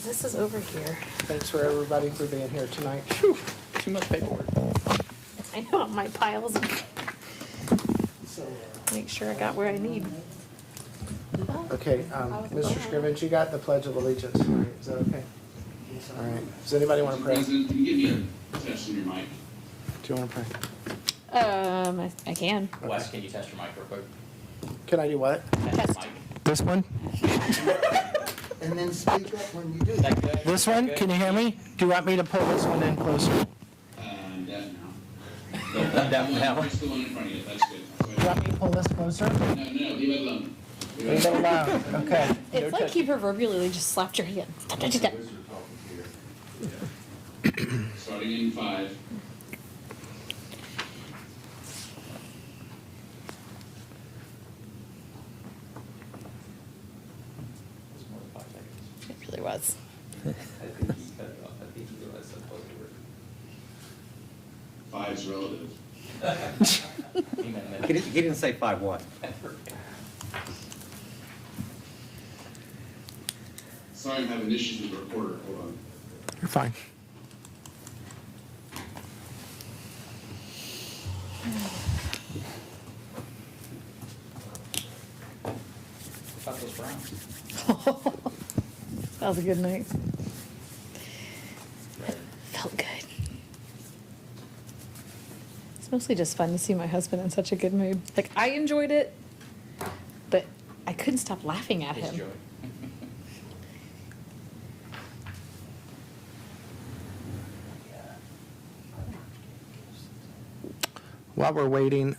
This is over here. Thanks for everybody for being here tonight. Whew, too much paperwork. I know my piles. Make sure I got where I need. Okay, Mr. Scrivens, you got the Pledge of Allegiance, right? Is that okay? All right. Does anybody want to Mr. pray? President, can you give me a test on your mic? Do you want to pray? I can. Wes, can you test your mic real quick? Can I do what? Test your mic. This one? And then speak up when you do. Is that good? This one? Can you hear me? Do you want me to pull this one in closer? I'm deaf now. I'm deaf now. Press the one in front of you, that's good. Do you want me to pull this closer? No, leave it alone. Leave it alone. Okay. It's like you proverbially just slapped your hand. Starting in 5. It's more than 5 seconds. It really was. I think he cut it off. I think he realized that wasn't working. 5's relative. He meant He minutes. didn't say 5-1. Sorry, I'm having issues with the recorder. Hold on. You're fine. About those Browns. That was a good night. Felt good. It's mostly just fun to see my husband in such a good mood. Like, I enjoyed it, but I couldn't stop laughing at His him. joy. While we're waiting,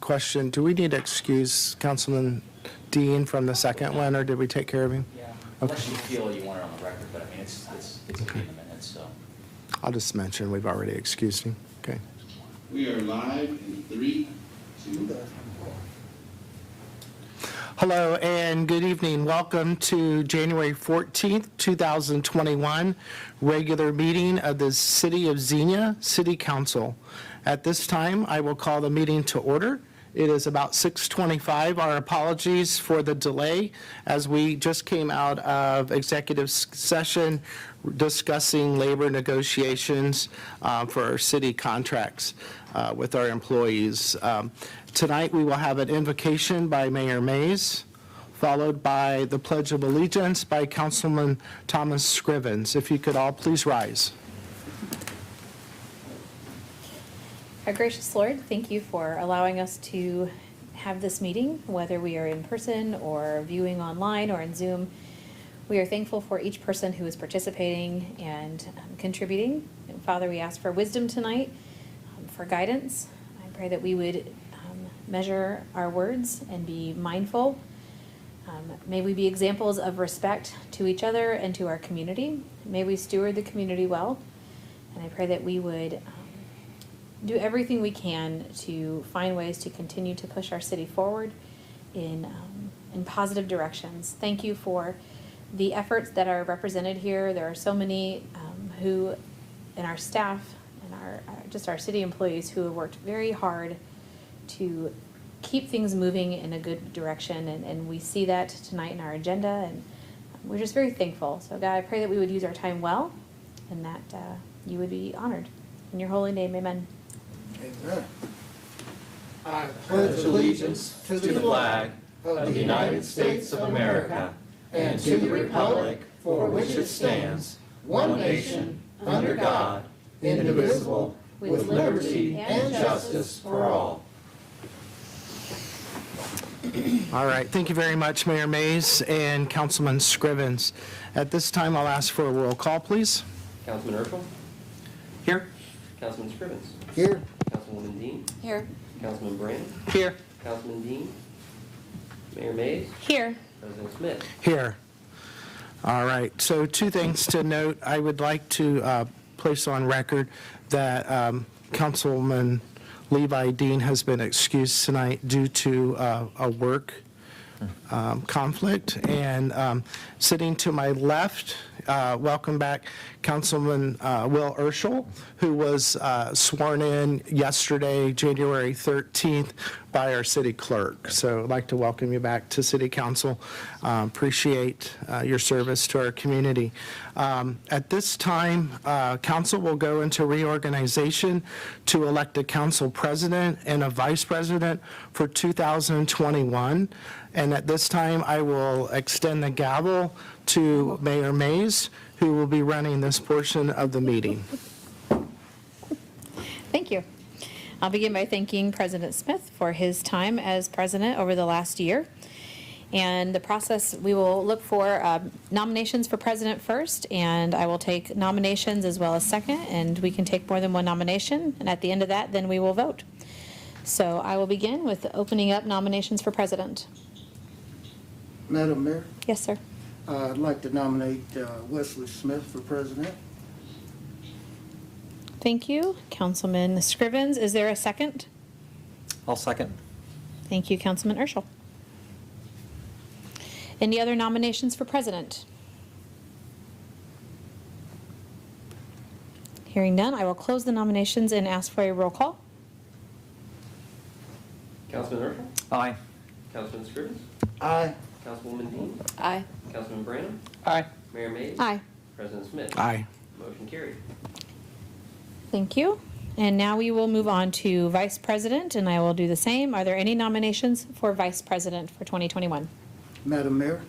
question, do we need to excuse Councilman Dean from the second one, or did we take care of him? Yeah, unless you feel you want it on the record, but I mean, it's okay in the minutes, so. I'll just mention we've already excused him. Okay. We are live in 3, 2. Hello and good evening. Welcome to January 14th, 2021, regular meeting of the City of Xenia City Council. At this time, I will call the meeting to order. It is about 6:25. Our apologies for the delay as we just came out of executive session discussing labor negotiations for our city contracts with our employees. Tonight, we will have an invocation by Mayor Mays, followed by the Pledge of Allegiance by Councilman Thomas Scrivens. If you could all please rise. Our gracious Lord, thank you for allowing us to have this meeting, whether we are in person or viewing online or in Zoom. We are thankful for each person who is participating and contributing. And Father, we ask for wisdom tonight, for guidance. I pray that we would measure our words and be mindful. May we be examples of respect to each other and to our community. May we steward the community well. And I pray that we would do everything we can to find ways to continue to push our city forward in positive directions. Thank you for the efforts that are represented here. There are so many who, in our staff and our city employees who have worked very hard to keep things moving in a good direction, and we see that tonight in our agenda, and we're just very thankful. So God, I pray that we would use our time well, and that you would be honored. In your holy name, amen. Amen. I pledge allegiance to the flag of the United States of America and to the republic for which it stands, one nation, under God, indivisible, with liberty and justice for all. All right, thank you very much, Mayor Mays and Councilman Scrivens. At this time, I'll ask for a roll call, please. Councilman Urschel? Here? Councilman Scrivens? Here. Councilwoman Dean? Here. Councilman Brand? Here. Councilman Dean? Mayor Mays? Here. President Smith? Here. All right, so two things to note. I would like to place on record that Councilman Levi Dean has been excused tonight due to a work conflict. And sitting to my left welcome back Councilman Will Urschel, who was sworn in yesterday, January 13th, by our city clerk. So I'd like to welcome you back to City Council. Appreciate your service to our community. At this time, council will go into reorganization to elect a council president and a vice president for 2021. And at this time, I will extend the gavel to Mayor Mays, who will be running this portion of the meeting. Thank you. I'll begin by thanking President Smith for his time as president over the last year. And the process, we will look for nominations for president first, and I will take nominations as well as second, and we can take more than one nomination. And at the end of that, then we will vote. So I will begin with opening up nominations for president. Madam Mayor, Yes, sir. I'd like to nominate Wesley Smith for president. Thank you. Councilman Scrivens, is there a second? I'll second. Thank you, Councilman Urschel. Any other nominations for president? Hearing none, I will close the nominations and ask for a roll call. Councilman Urschel? Aye. Councilman Scrivens? Aye. Councilwoman Dean? Aye. Councilman Branham? Aye. Mayor Mays? Aye. President Smith? Aye. Motion carried. Thank you. And now we will move on to vice president, and I will do the same. Are there any nominations for vice president for 2021? Madam Mayor,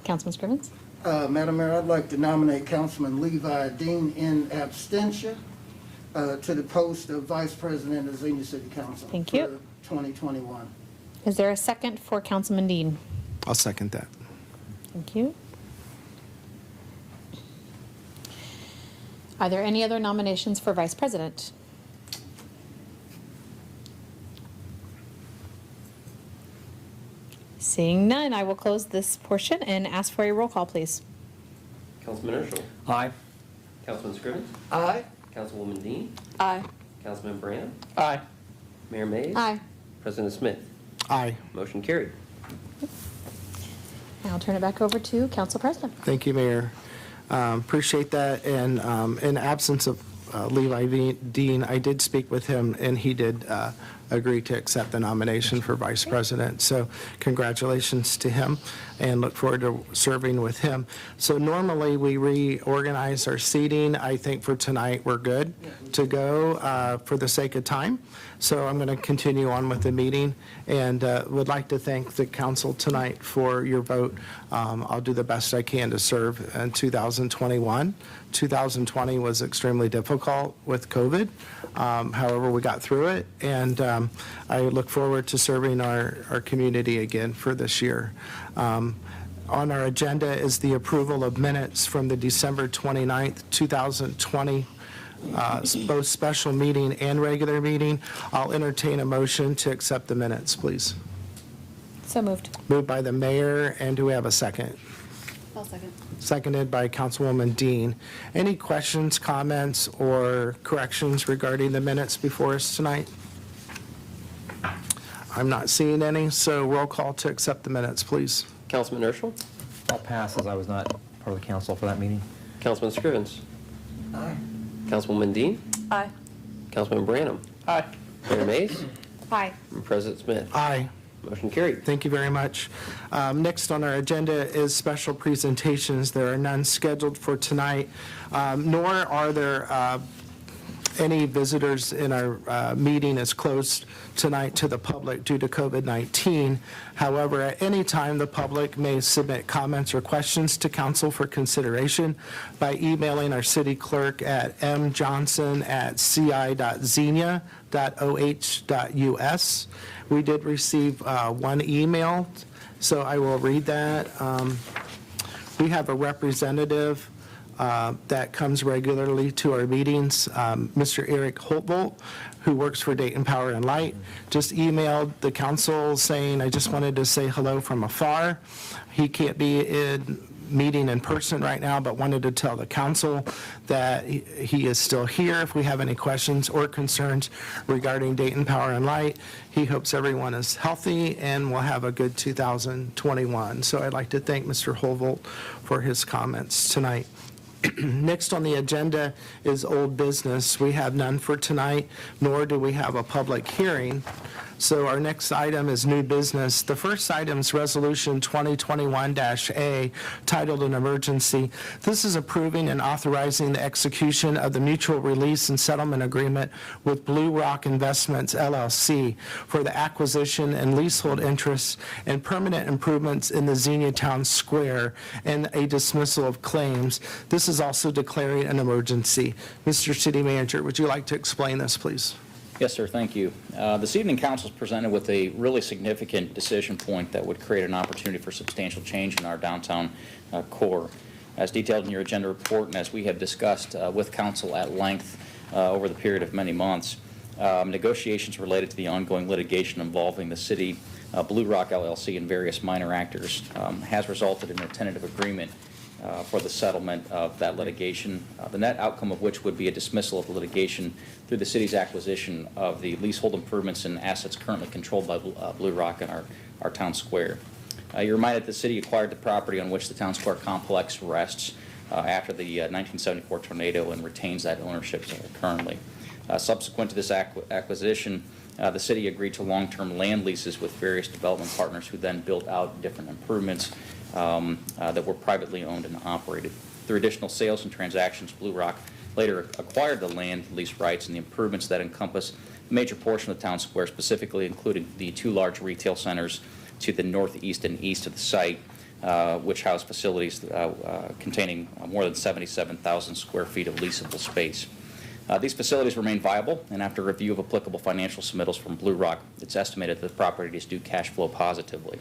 Councilman Scrivens? Madam Mayor, I'd like to nominate Councilman Levi Dean in abstention to the post of vice president of Xenia City Council. Thank you. For 2021. Is there a second for Councilman Dean? I'll second that. Thank you. Are there any other nominations for vice president? Seeing none, I will close this portion and ask for a roll call, please. Councilman Urschel? Aye. Councilman Scrivens? Aye. Councilwoman Dean? Aye. Councilman Branham? Aye. Mayor Mays? Aye. President Smith? Aye. Motion carried. I'll turn it back over to Council President. Thank you, Mayor. Appreciate that. And in absence of Levi Dean, I did speak with him, and he did agree to accept the nomination for vice president. So congratulations to him, and look forward to serving with him. So normally we reorganize our seating. I think for tonight we're good to go for the sake of time. So I'm going to continue on with the meeting, and would like to thank the council tonight for your vote. I'll do the best I can to serve in 2021. 2020 was extremely difficult with COVID. However, we got through it, and I look forward to serving our community again for this year. On our agenda is the approval of minutes from the December 29th, 2020 both special meeting and regular meeting. I'll entertain a motion to accept the minutes, please. So moved. Moved by the mayor, and do we have a second? I'll second. Seconded by Councilwoman Dean. Any questions, comments, or corrections regarding the minutes before us tonight? I'm not seeing any, so roll call to accept the minutes, please. Councilman Urschel? I'll pass as I was not part of the council for that meeting. Councilman Scrivens? Aye. Councilwoman Dean? Aye. Councilman Branham? Aye. Mayor Mays? Aye. And President Smith? Aye. Motion carried. Thank you very much. Next on our agenda is special presentations. There are none scheduled for tonight, nor are there any visitors in our meeting is closed tonight to the public due to COVID-19. However, at any time, the public may submit comments or questions to council for consideration by emailing our city clerk at mjohnson@ci.xenia.oh.us. We did receive one email, so I will read that. We have a representative that comes regularly to our meetings, Mr. Eric Holtvolt, who works for Dayton Power and Light, just emailed the council saying, I just wanted to say hello from afar. He can't be in meeting in person right now, but wanted to tell the council that he is still here if we have any questions or concerns regarding Dayton Power and Light. He hopes everyone is healthy and will have a good 2021. So I'd like to thank Mr. Holtvolt for his comments tonight. Next on the agenda is old business. We have none for tonight, nor do we have a public hearing. So our next item is new business. The first item is Resolution 2021-A, titled an emergency. This is approving and authorizing the execution of the mutual release and settlement agreement with Blue Rock Investments, LLC, for the acquisition and leasehold interests and permanent improvements in the Xenia Town Square and a dismissal of claims. This is also declaring an emergency. Mr. City Manager, would you like to explain this, please? Yes, sir, thank you. This evening, council is presented with a really significant decision point that would create an opportunity for substantial change in our downtown core. As detailed in your agenda report and as we have discussed with council at length over the period of many months, negotiations related to the ongoing litigation involving the city, Blue Rock LLC, and various minor actors has resulted in a tentative agreement for the settlement of that litigation, the net outcome of which would be a dismissal of the litigation through the city's acquisition of the leasehold improvements and assets currently controlled by Blue Rock and our town square. You're reminded the city acquired the property on which the town square complex rests after the 1974 tornado and retains that ownership currently. Subsequent to this acquisition, the city agreed to long-term land leases with various development partners who then built out different improvements that were privately owned and operated. Through additional sales and transactions, Blue Rock later acquired the land lease rights and the improvements that encompass a major portion of the town square, specifically including the two large retail centers to the northeast and east of the site, which house facilities containing more than 77,000 square feet of leasable space. These facilities remain viable, and after review of applicable financial submittals from Blue Rock, it's estimated that the property is due cash flow positively.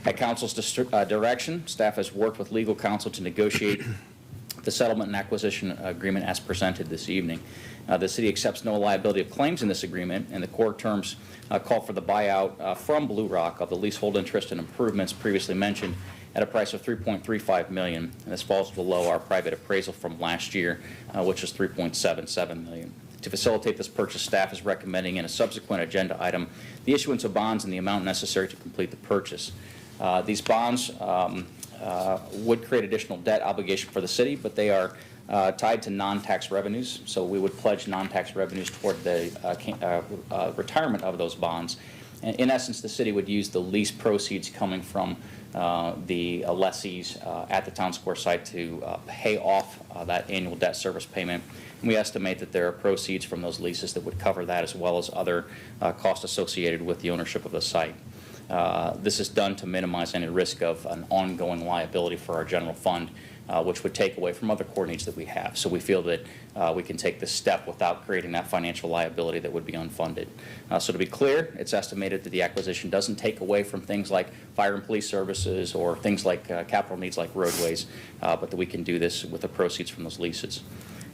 At council's direction, staff has worked with legal counsel to negotiate the settlement and acquisition agreement as presented this evening. The city accepts no liability of claims in this agreement, and the core terms call for the buyout from Blue Rock of the leasehold interest and improvements previously mentioned at a price of $3.35 million, and this falls below our private appraisal from last year, which was $3.77 million. To facilitate this purchase, staff is recommending in a subsequent agenda item the issuance of bonds in the amount necessary to complete the purchase. These bonds would create additional debt obligation for the city, but they are tied to non-tax revenues, so we would pledge non-tax revenues toward the retirement of those bonds. And in essence, the city would use the lease proceeds coming from the lessees at the town square site to pay off that annual debt service payment. And we estimate that there are proceeds from those leases that would cover that, as well as other costs associated with the ownership of the site. This is done to minimize any risk of an ongoing liability for our general fund, which would take away from other core needs that we have. So we feel that we can take this step without creating that financial liability that would be unfunded. So to be clear, it's estimated that the acquisition doesn't take away from things like fire and police services or things like capital needs like roadways, but that we can do this with the proceeds from those leases.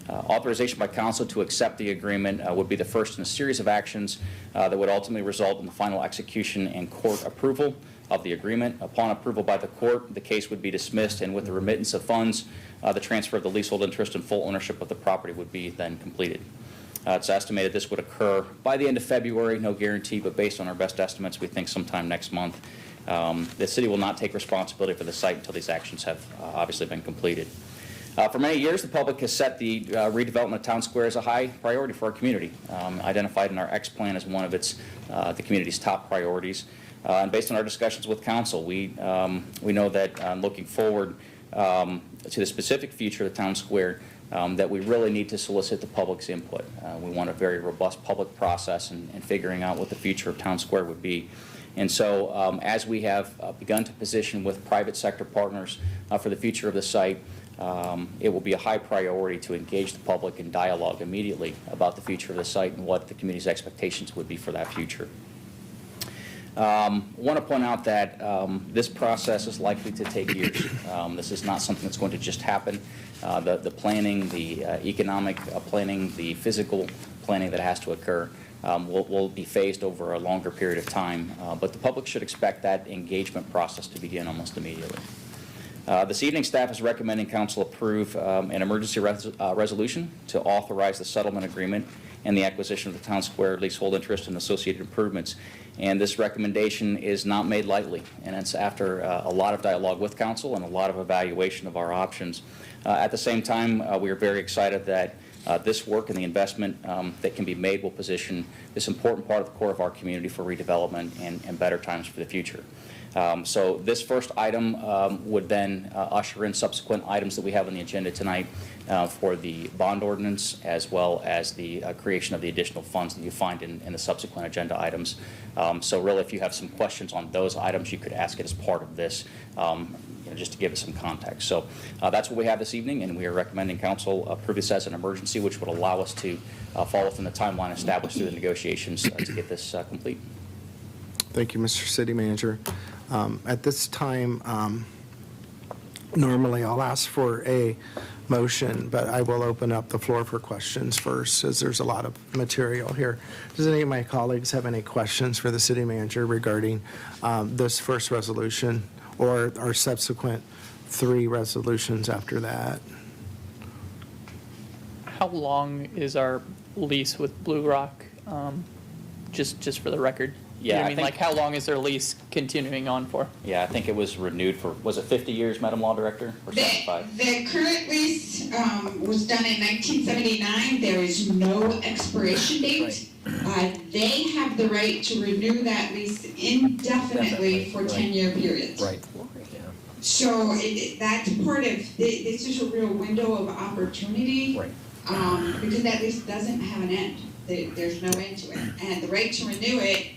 Authorization by council to accept the agreement would be the first in a series of actions that would ultimately result in the final execution and court approval of the agreement. Upon approval by the court, the case would be dismissed, and with the remittance of funds, the transfer of the leasehold interest and full ownership of the property would be then completed. It's estimated this would occur by the end of February, no guarantee, but based on our best estimates, we think sometime next month. The city will not take responsibility for the site until these actions have obviously been completed. For many years, the public has set the redevelopment of Town Square as a high priority for our community, identified in our X plan as one of the community's top priorities. And based on our discussions with council, we know that looking forward to the specific future of the Town Square, that we really need to solicit the public's input. We want a very robust public process in figuring out what the future of Town Square would be. And so as we have begun to position with private sector partners for the future of the site, it will be a high priority to engage the public in dialogue immediately about the future of the site and what the community's expectations would be for that future. I want to point out that this process is likely to take years. This is not something that's going to just happen. The planning, the economic planning, the physical planning that has to occur will be phased over a longer period of time, but the public should expect that engagement process to begin almost immediately. This evening, staff is recommending council approve an emergency resolution to authorize the settlement agreement and the acquisition of the town square leasehold interest and associated improvements. And this recommendation is not made lightly, and it's after a lot of dialogue with council and a lot of evaluation of our options. At the same time, we are very excited that this work and the investment that can be made will position this important part of the core of our community for redevelopment and better times for the future. So this first item would then usher in subsequent items that we have on the agenda tonight for the bond ordinance, as well as the creation of the additional funds that you find in the subsequent agenda items. So really, if you have some questions on those items, you could ask it as part of this, just to give it some context. So that's what we have this evening, and we are recommending council approve this as an emergency, which would allow us to fall within the timeline established through the negotiations to get this complete. Thank you, Mr. City Manager. At this time, normally I'll ask for a motion, but I will open up the floor for questions first, as there's a lot of material here. Does any of my colleagues have any questions for the city manager regarding this first resolution or our subsequent 3 resolutions after that? How long is our lease with Blue Rock? Just for the record. Yeah, I I mean, think- like, how long is their lease continuing on for? Yeah, I think it was renewed for, was it 50 years, Madam Law Director, or 75? The current lease was done in 1979. There is no expiration date. They have the right to renew that lease indefinitely for 10-year periods. Right. So that's part of, this is a real window of opportunity. Right. Because that lease doesn't have an end. There's no end to it. And the right to renew it,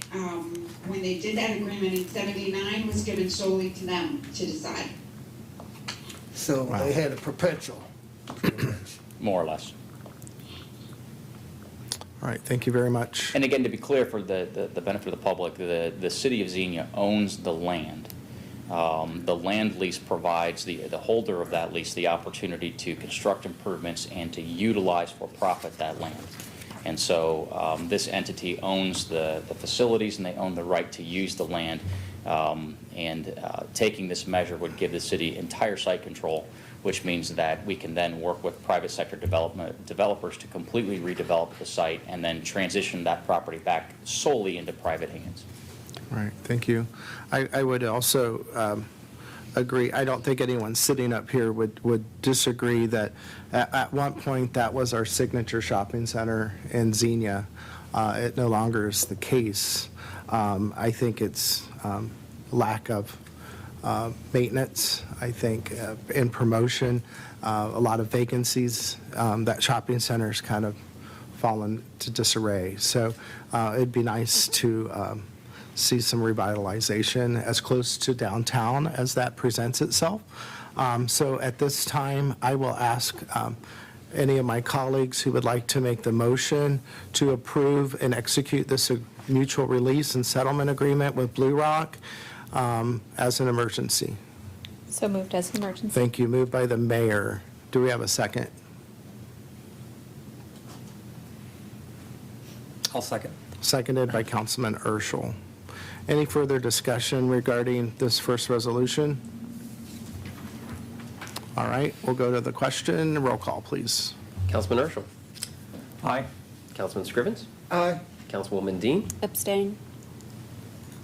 when they did that agreement in 79, was given solely to them to decide. So they had a perpetual. More or less. All right, thank you very much. And again, to be clear, for the benefit of the public, the city of Xenia owns the land. The land lease provides the holder of that lease the opportunity to construct improvements and to utilize for profit that land. And so this entity owns the facilities, and they own the right to use the land. Taking this measure would give the city entire site control, which means that we can then work with private sector developers to completely redevelop the site and then transition that property back solely into private hands. All right, thank you. I would also agree. I don't think anyone sitting up here would disagree that at one point that was our signature shopping center in Xenia. It no longer is the case. I think it's lack of maintenance, I think, in promotion, a lot of vacancies. That shopping center's kind of fallen to disarray. So it'd be nice to see some revitalization as close to downtown as that presents itself. So at this time, I will ask any of my colleagues who would like to make the motion to approve and execute this mutual release and settlement agreement with Blue Rock as an emergency. So moved as an emergency. Thank you. Moved by the mayor. Do we have a second? I'll second. Seconded by Councilman Urschel. Any further discussion regarding this first resolution? All right, we'll go to the question. Roll call, please. Councilman Urschel. Aye. Councilman Scrivens. Aye. Councilwoman Dean. Abstain.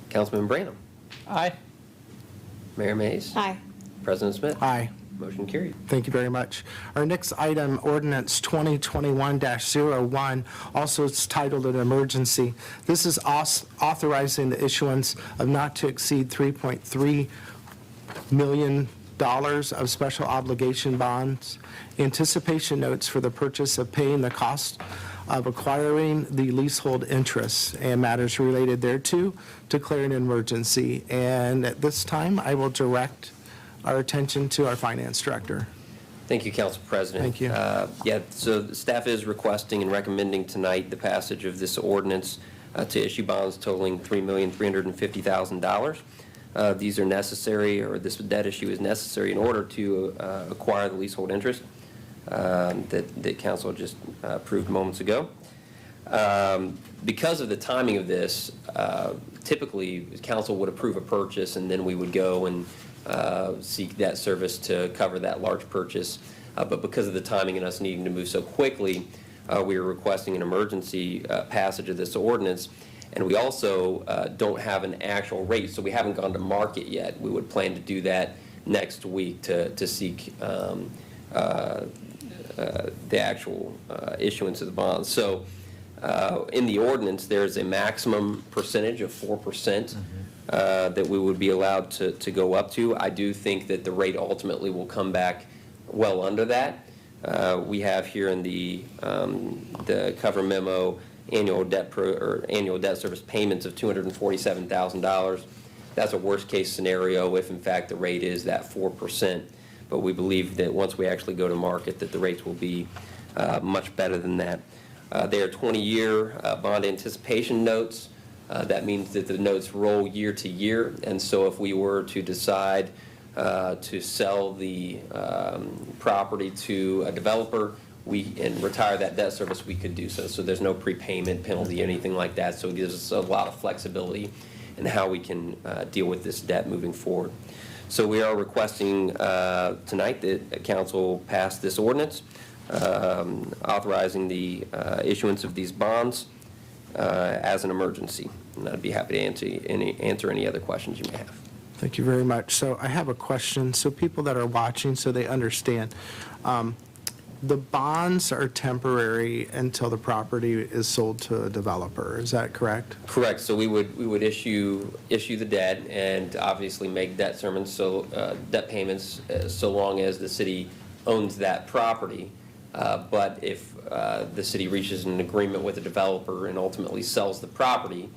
Councilman Branham. Aye. Mayor Mays. Aye. President Smith. Aye. Motion carried. Thank you very much. Our next item, ordinance 2021-01, also is titled an emergency. This is authorizing the issuance of not to exceed $3.3 million of special obligation bonds, anticipation notes for the purchase of paying the cost of acquiring the leasehold interests and matters related thereto, declare an emergency. And at this time, I will direct our attention to our finance director. Thank you, Council President. Thank you. Yeah, so the staff is requesting and recommending tonight the passage of this ordinance to issue bonds totaling $3,350,000. These are necessary, or this debt issue is necessary in order to acquire the leasehold interest that Council just approved moments ago. Because of the timing of this, typically Council would approve a purchase, and then we would go and seek debt service to cover that large purchase. But because of the timing and us needing to move so quickly, we are requesting an emergency passage of this ordinance. And we also don't have an actual rate, so we haven't gone to market yet. We would plan to do that next week to seek the actual issuance of the bonds. So in the ordinance, there's a maximum percentage of 4% that we would be allowed to go up to. I do think that the rate ultimately will come back well under that. We have here in the cover memo annual debt service payments of $247,000. That's a worst-case scenario if, in fact, the rate is that 4%. But we believe that once we actually go to market, that the rates will be much better than that. They are 20-year bond anticipation notes. That means that the notes roll year to year, and so if we were to decide to sell the property to a developer and retire that debt service, we could do so. So there's no prepayment penalty, anything like that, so it gives us a lot of flexibility in how we can deal with this debt moving forward. So we are requesting tonight that council pass this ordinance authorizing the issuance of these bonds as an emergency. And I'd be happy to answer any other questions you may have. Thank you very much. So I have a question, so people that are watching, so they understand. The bonds are temporary until the property is sold to a developer, is that correct? Correct. So we would issue the debt and obviously make debt payments so long as the city owns that property. But if the city reaches an agreement with the developer and ultimately sells the property,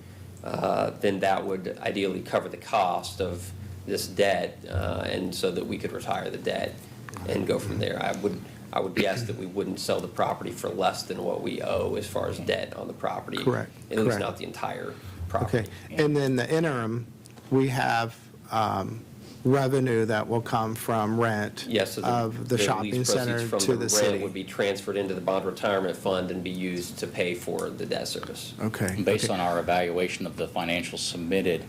then that would ideally cover the cost of this debt, and so that we could retire the debt and go from there. I would guess that we wouldn't sell the property for less than what we owe as far as debt on the property. Correct. At least Correct. not the entire property. Okay, and then the interim, we have revenue that will come from rent Yes, so of the lease shopping proceeds center from to the rent city. would be transferred into the bond retirement fund and be used to pay for the debt service. Okay. Based okay. on our evaluation of the financials submitted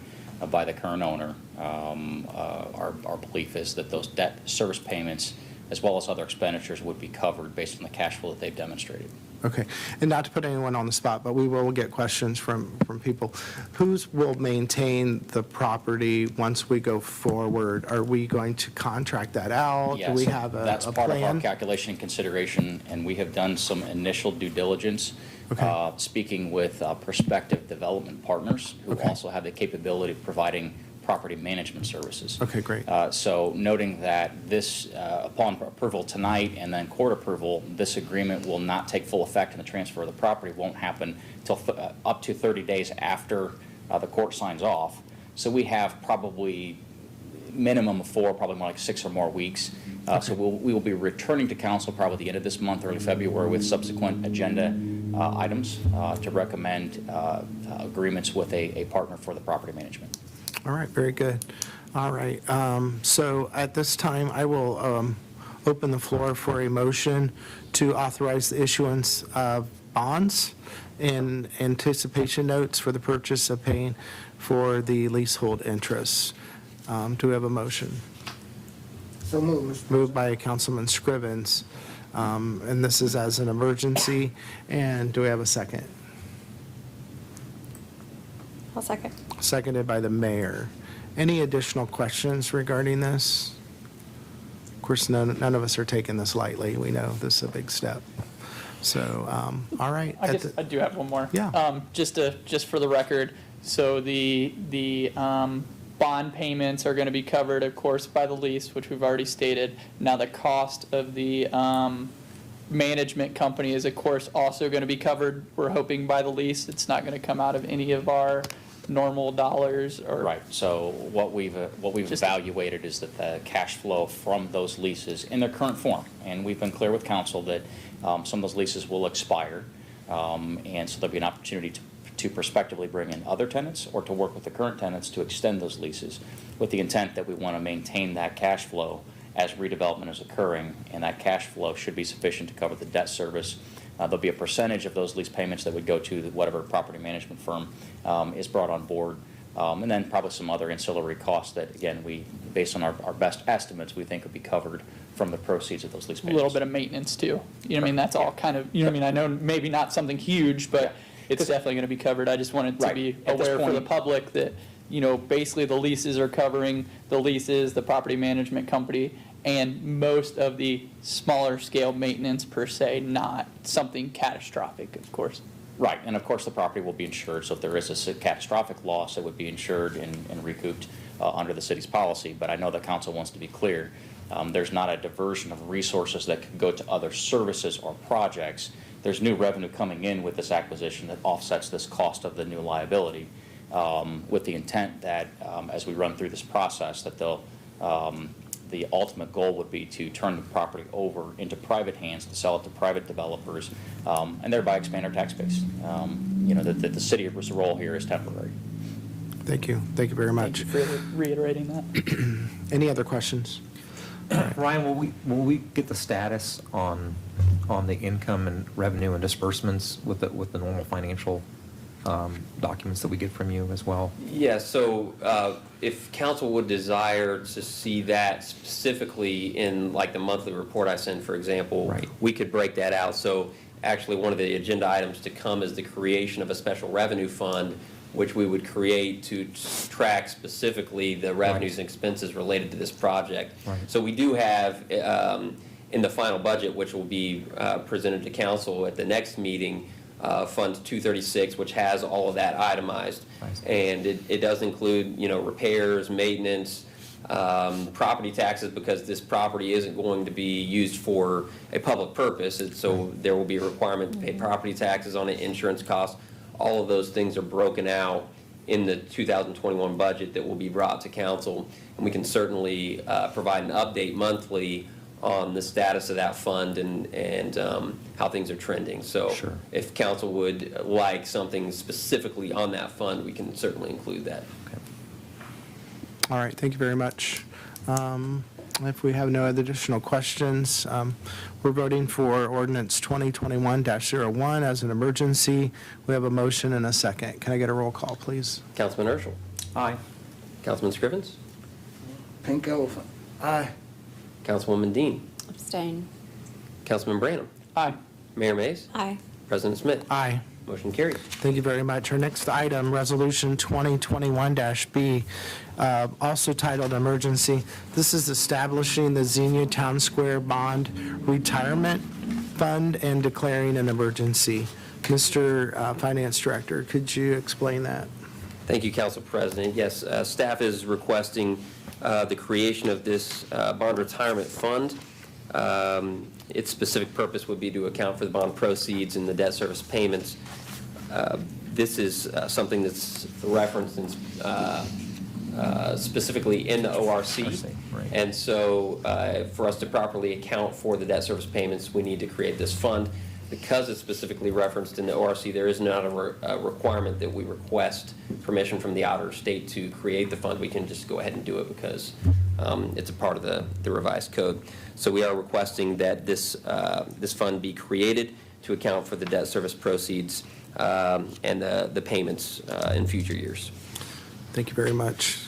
by the current owner, our belief is that those debt service payments, as well as other expenditures, would be covered based on the cash flow that they've demonstrated. Okay, and not to put anyone on the spot, but we will get questions from people. Who will maintain the property once we go forward? Are we going to contract that out? Do we have a That's part of our plan? calculation and consideration, and we have done some initial due diligence, Okay. speaking with prospective development partners who Okay. also have the capability of providing property management services. Okay, great. So noting that this, upon approval tonight and then court approval, this agreement will not take full effect and the transfer of the property won't happen till up to 30 days after the court signs off. So we have probably minimum of 4, probably more like 6 or more weeks. So we will be returning to council probably at the end of this month, early February, with subsequent agenda items to recommend agreements with a partner for the property management. All right, very good. All right, so at this time, I will open the floor for a motion to authorize the issuance of bonds and anticipation notes for the purchase of paying for the leasehold interests. Do we have a motion? So moved. Moved by Councilman Scrivens, and this is as an emergency. And do we have a second? I'll second. Seconded by the mayor. Any additional questions regarding this? Of course, none of us are taking this lightly. We know this is a big step. So, all right. I guess I do have one more. Yeah. Just for the record, so the bond payments are going to be covered, of course, by the lease, which we've already stated. Now, the cost of the management company is, of course, also going to be covered, we're hoping, by the lease. It's not going to come out of any of our normal dollars or. Right, so what we've evaluated is that the cash flow from those leases in their current form, and we've been clear with council that some of those leases will expire, and so there'll be an opportunity to prospectively bring in other tenants or to work with the current tenants to extend those leases with the intent that we want to maintain that cash flow as redevelopment is occurring, and that cash flow should be sufficient to cover the debt service. There'll be a percentage of those lease payments that would go to whatever property management firm is brought on board, and then probably some other ancillary costs that, again, we, based on our best estimates, we think would be covered from the proceeds of those lease A payments. little bit of maintenance too. You know what I mean? That's all kind of, you know what I mean? I know maybe not something huge, but it's definitely going to be covered. I just wanted to Right. be At this aware for the point- public that, you know, basically the leases are covering the leases, the property management company, and most of the smaller scale maintenance per se, not something catastrophic, of course. Right, and of course, the property will be insured, so if there is a catastrophic loss, it would be insured and recouped under the city's policy. But I know the council wants to be clear, there's not a diversion of resources that could go to other services or projects. There's new revenue coming in with this acquisition that offsets this cost of the new liability, with the intent that as we run through this process, that the ultimate goal would be to turn the property over into private hands, to sell it to private developers, and thereby expand our tax base. You know, that the city's role here is temporary. Thank you. Thank you very much. Thank you for reiterating that. Any other questions? Ryan, will we get the status on the income and revenue and disbursements with the normal financial documents that we get from you as well? Yeah, so if council would desire to see that specifically in like the monthly report I send, for example, Right. we could break that out. So actually, one of the agenda items to come is the creation of a special revenue fund, which we would create to track specifically the revenues and expenses related to this project. Right. So we do have, in the final budget, which will be presented to council at the next meeting, Fund 236, which has all of that itemized. Nice. And it does include, you know, repairs, maintenance, property taxes, because this property isn't going to be used for a public purpose. And so there will be a requirement to pay property taxes on it, insurance costs. All of those things are broken out in the 2021 budget that will be brought to council. And we can certainly provide an update monthly on the status of that fund and how things are trending. So Sure. if council would like something specifically on that fund, we can certainly include that. All right, thank you very much. If we have no other additional questions, we're voting for ordinance 2021-01 as an emergency. We have a motion and a second. Can I get a roll call, please? Councilman Urschel. Aye. Councilman Scrivens. Pink elephant. Aye. Councilwoman Dean. Abstain. Councilman Branham. Aye. Mayor Mays. Aye. President Smith. Aye. Motion carried. Thank you very much. Our next item, Resolution 2021-B, also titled Emergency. This is establishing the Xenia Town Square Bond Retirement Fund and declaring an emergency. Mr. Finance Director, could you explain that? Thank you, Council President. Yes, staff is requesting the creation of this bond retirement fund. Its specific purpose would be to account for the bond proceeds and the debt service payments. This is something that's referenced in, specifically in the ORC. Right. And so for us to properly account for the debt service payments, we need to create this fund. Because it's specifically referenced in the ORC, there is not a requirement that we request permission from the outer state to create the fund. We can just go ahead and do it because it's a part of the revised code. So we are requesting that this fund be created to account for the debt service proceeds and the payments in future years. Thank you very much.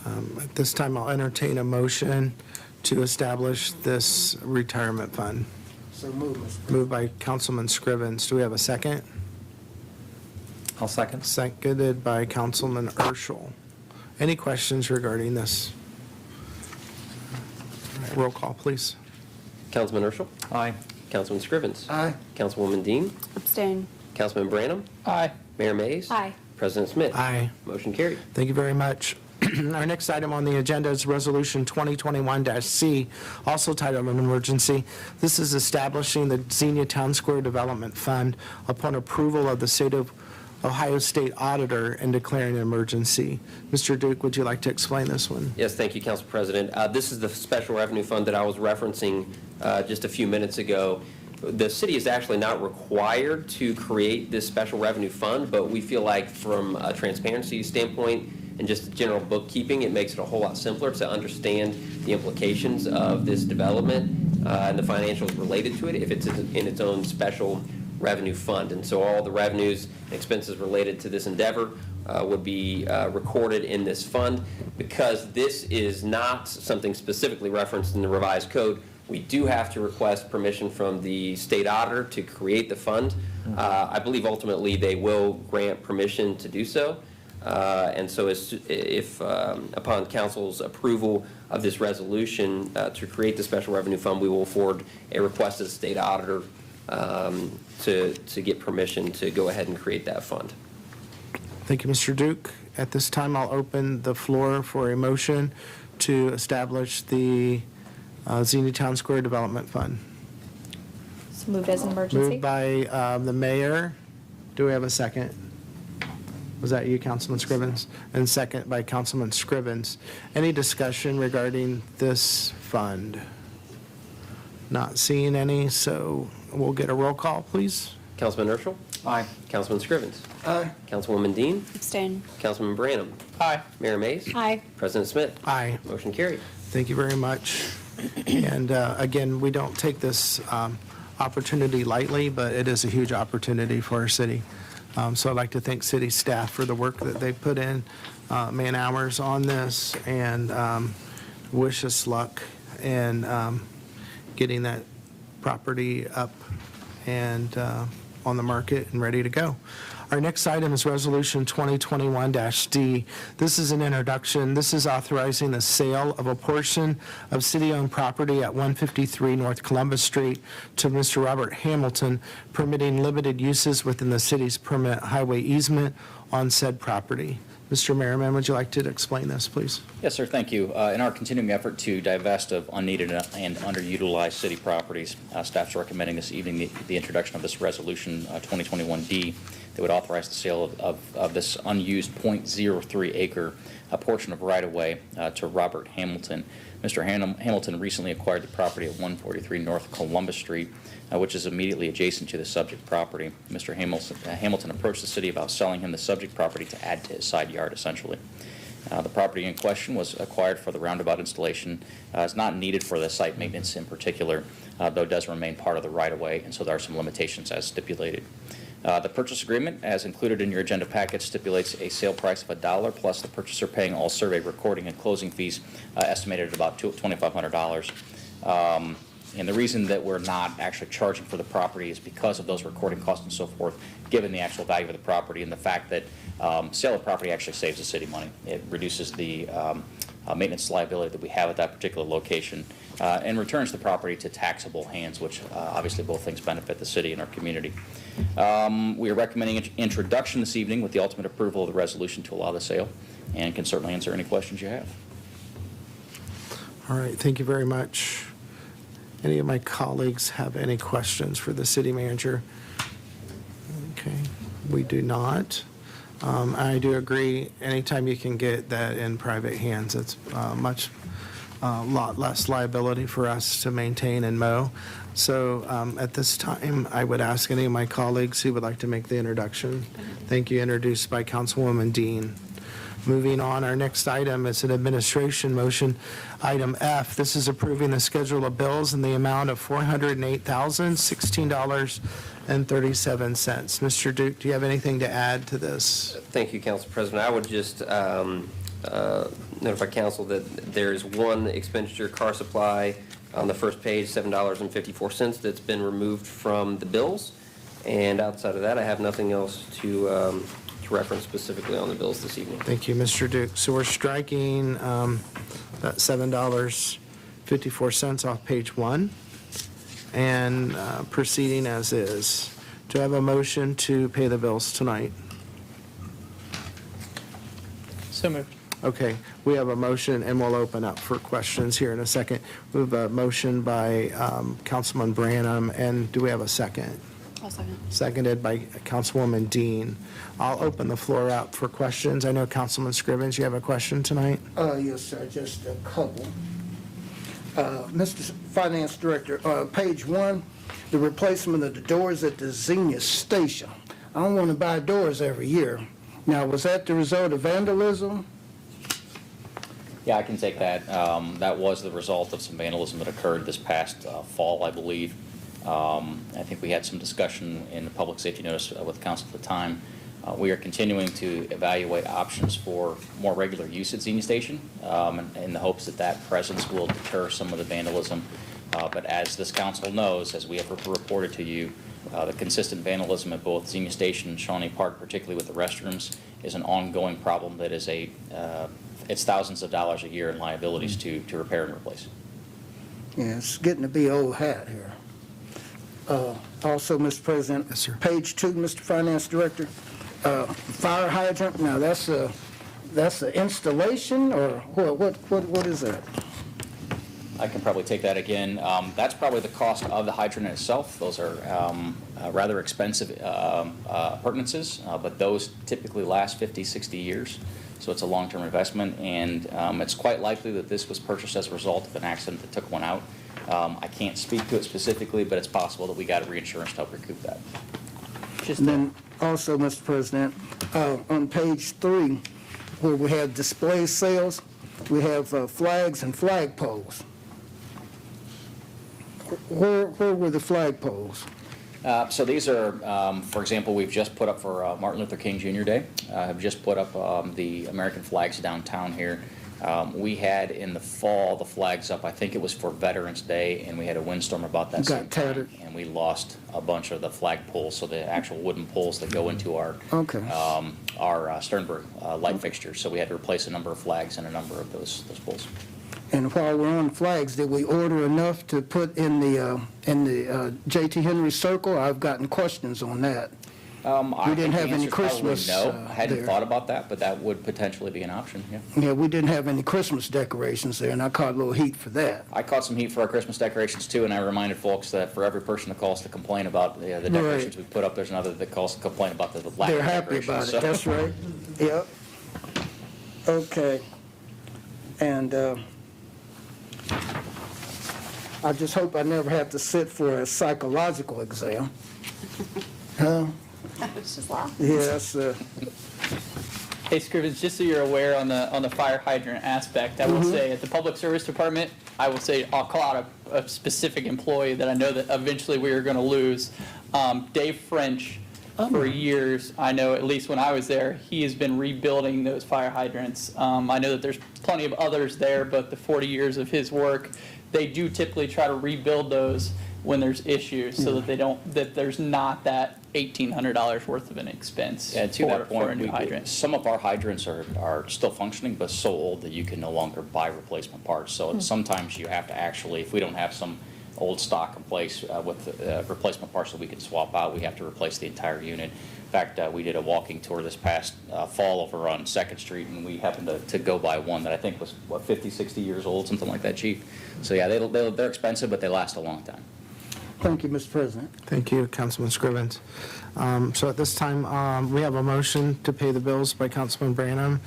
At this time, I'll entertain a motion to establish this retirement fund. So move, Mr. Moved by Councilman Scrivens. Do we have a second? I'll second. Seconded by Councilman Urschel. Any questions regarding this? All right, roll call, please. Councilman Urschel. Aye. Councilman Scrivens. Aye. Councilwoman Dean. Abstain. Councilman Branham. Aye. Mayor Mays. Aye. President Smith. Aye. Motion carried. Thank you very much. Our next item on the agenda is Resolution 2021-C, also titled an emergency. This is establishing the Xenia Town Square Development Fund upon approval of the State of Ohio State Auditor and declaring an emergency. Mr. Duke, would you like to explain this one? Yes, thank you, Council President. This is the special revenue fund that I was referencing just a few minutes ago. The city is actually not required to create this special revenue fund, but we feel like from a transparency standpoint and just general bookkeeping, it makes it a whole lot simpler to understand the implications of this development and the financials related to it if it's in its own special revenue fund. And so all the revenues and expenses related to this endeavor would be recorded in this fund. Because this is not something specifically referenced in the revised code, We do have to request permission from the state auditor to create the fund. I believe ultimately they will grant permission to do so. And so if upon council's approval of this resolution to create the special revenue fund, we will forward a request to the state auditor to get permission to go ahead and create that fund. Thank you, Mr. Duke. At this time, I'll open the floor for a motion to establish the Xenia Town Square Development Fund. So moved as an emergency? Moved by the mayor. Do we have a second? Was that you, Councilman Scrivens? And second by Councilman Scrivens. Any discussion regarding this fund? Not seeing any, so we'll get a roll call, please. Councilman Urschel? Aye. Councilman Scrivens? Aye. Councilwoman Dean? Abstain. Councilman Branham? Aye. Mayor Mays? Aye. President Smith? Aye. Motion carried. Thank you very much. And again, we don't take this opportunity lightly, but it is a huge opportunity for our city. So I'd like to thank city staff for the work that they put in, man hours on this, and wish us luck in getting that property up and on the market and ready to go. Our next item is Resolution 2021-D. This is an introduction. This is authorizing the sale of a portion of city-owned property at 153 North Columbus Street to Mr. Robert Hamilton, permitting limited uses within the city's permanent highway easement on said property. Mr. Merriman, would you like to explain this, please? Yes, sir, thank you. In our continuing effort to divest of unneeded and underutilized city properties, staff's recommending this evening the introduction of this resolution 2021-D that would authorize the sale of this unused 0.03 acre portion of right-of-way to Robert Hamilton. Mr. Hamilton recently acquired the property at 143 North Columbus Street, which is immediately adjacent to the subject property. Mr. Hamilton approached the city about selling him the subject property to add to his side yard, essentially. The property in question was acquired for the roundabout installation. It's not needed for the site maintenance in particular, though it does remain part of the right-of-way, and so there are some limitations as stipulated. The purchase agreement, as included in your agenda package, stipulates a sale price of $1 plus the purchaser paying all survey, recording, and closing fees, estimated at about $2,500. And the reason that we're not actually charging for the property is because of those recording costs and so forth, given the actual value of the property and the fact that sale of property actually saves the city money. It reduces the maintenance liability that we have at that particular location and returns the property to taxable hands, which obviously both things benefit the city and our community. We are recommending introduction this evening with the ultimate approval of the resolution to allow the sale, and can certainly answer any questions you have. All right, thank you very much. Any of my colleagues have any questions for the city manager? Okay, we do not. I do agree, anytime you can get that in private hands, it's lot less liability for us to maintain and mow. So at this time, I would ask any of my colleagues who would like to make the introduction. Thank you, introduced by Councilwoman Dean. Moving on, our next item is an administration motion, item F. This is approving the schedule of bills in the amount of $408,016.37. Mr. Duke, do you have anything to add to this? Thank you, Council President. I would just notify council that there's one expenditure, car supply, on the first page, $7.54, that's been removed from the bills. And outside of that, I have nothing else to reference specifically on the bills this evening. Thank you, Mr. Duke. So we're striking that $7.54 off page 1 and proceeding as is. Do I have a motion to pay the bills tonight? So moved. Okay, we have a motion, and we'll open up for questions here in a second. We have a motion by Councilman Branham, and do we have a second? I'll second. Seconded by Councilwoman Dean. I'll open the floor up for questions. I know Councilman Scrivens, you have a question tonight? Yes, sir, just a couple. Mr. Finance Director, page 1, the replacement of the doors at the Xenia station. I don't want to buy doors every year. Now, was that the result of vandalism? Yeah, I can take that. That was the result of some vandalism that occurred this past fall, I believe. I think we had some discussion in the public safety notice with council at the time. We are continuing to evaluate options for more regular use at Xenia Station in the hopes that that presence will deter some of the vandalism But as this council knows, as we have reported to you, the consistent vandalism at both Xenia Station and Shawnee Park, particularly with the restrooms, is an ongoing problem that is it's thousands of dollars a year in liabilities to repair and replace. Yeah, it's getting to be old hat here. Also, Mr. President. Yes, sir. Page 2, Mr. Finance Director. Fire hydrant, now that's an installation, or what is that? I can probably take that again. That's probably the cost of the hydrant itself. Those are rather expensive appurtenances, but those typically last 50, 60 years. So it's a long-term investment, and it's quite likely that this was purchased as a result of an accident that took one out. I can't speak to it specifically, but it's possible that we got reinsurance to help recoup that. And then also, Mr. President, on page 3, where we have display sales, we have flags and flagpoles. Where were the flagpoles? So these are, for example, we've just put up for Martin Luther King Jr. Day, have just put up the American flags downtown here. We had in the fall the flags up, I think it was for Veterans Day, and we had a windstorm about that same time, and we lost a bunch of the flag poles, so the actual wooden poles that go into our Sternberg light fixtures. So we had to replace a number of flags and a number of those poles. And while we're on flags, did we order enough to put in the J.T. Henry Circle? I've gotten questions on that. We didn't have any Christmas No, I hadn't there. thought about that, but that would potentially be an option, yeah. Yeah, we didn't have any Christmas decorations there, and I caught a little heat for that. I caught some heat for our Christmas decorations too, and I reminded folks that for every person that calls to complain about the decorations we put up, there's another that calls to complain about the lack They're of happy decorations. about it, that's right. Yep. Okay. And I just hope I never have to sit for a psychological exam. Huh? It's just laugh. Yeah, that's, Hey, Scrivens, just so you're aware on the fire hydrant aspect, I will say at the Public Service Department, I will say I'll call out a specific employee that I know that eventually we are going to lose. Dave French, for years, I know at least when I was there, he has been rebuilding those fire hydrants. I know that there's plenty of others there, but the 40 years of his work, they do typically try to rebuild those when there's issues, so that there's not that $1,800 worth of an expense Yeah, to for that a point, new hydrant. some of our hydrants are still functioning, but so old that you can no longer buy replacement parts. So sometimes you have to actually, if we don't have some old stock in place with replacement parts that we can swap out, we have to replace the entire unit. In fact, we did a walking tour this past fall over on 2nd Street, and we happened to go by one that I think was, 50, 60 years old, something like that, Chief. So yeah, they're expensive, but they last a long time. thank you, Mr. President. Thank you, Councilman Scrivens. So at this time, we have a motion to pay the bills by Councilman Branham,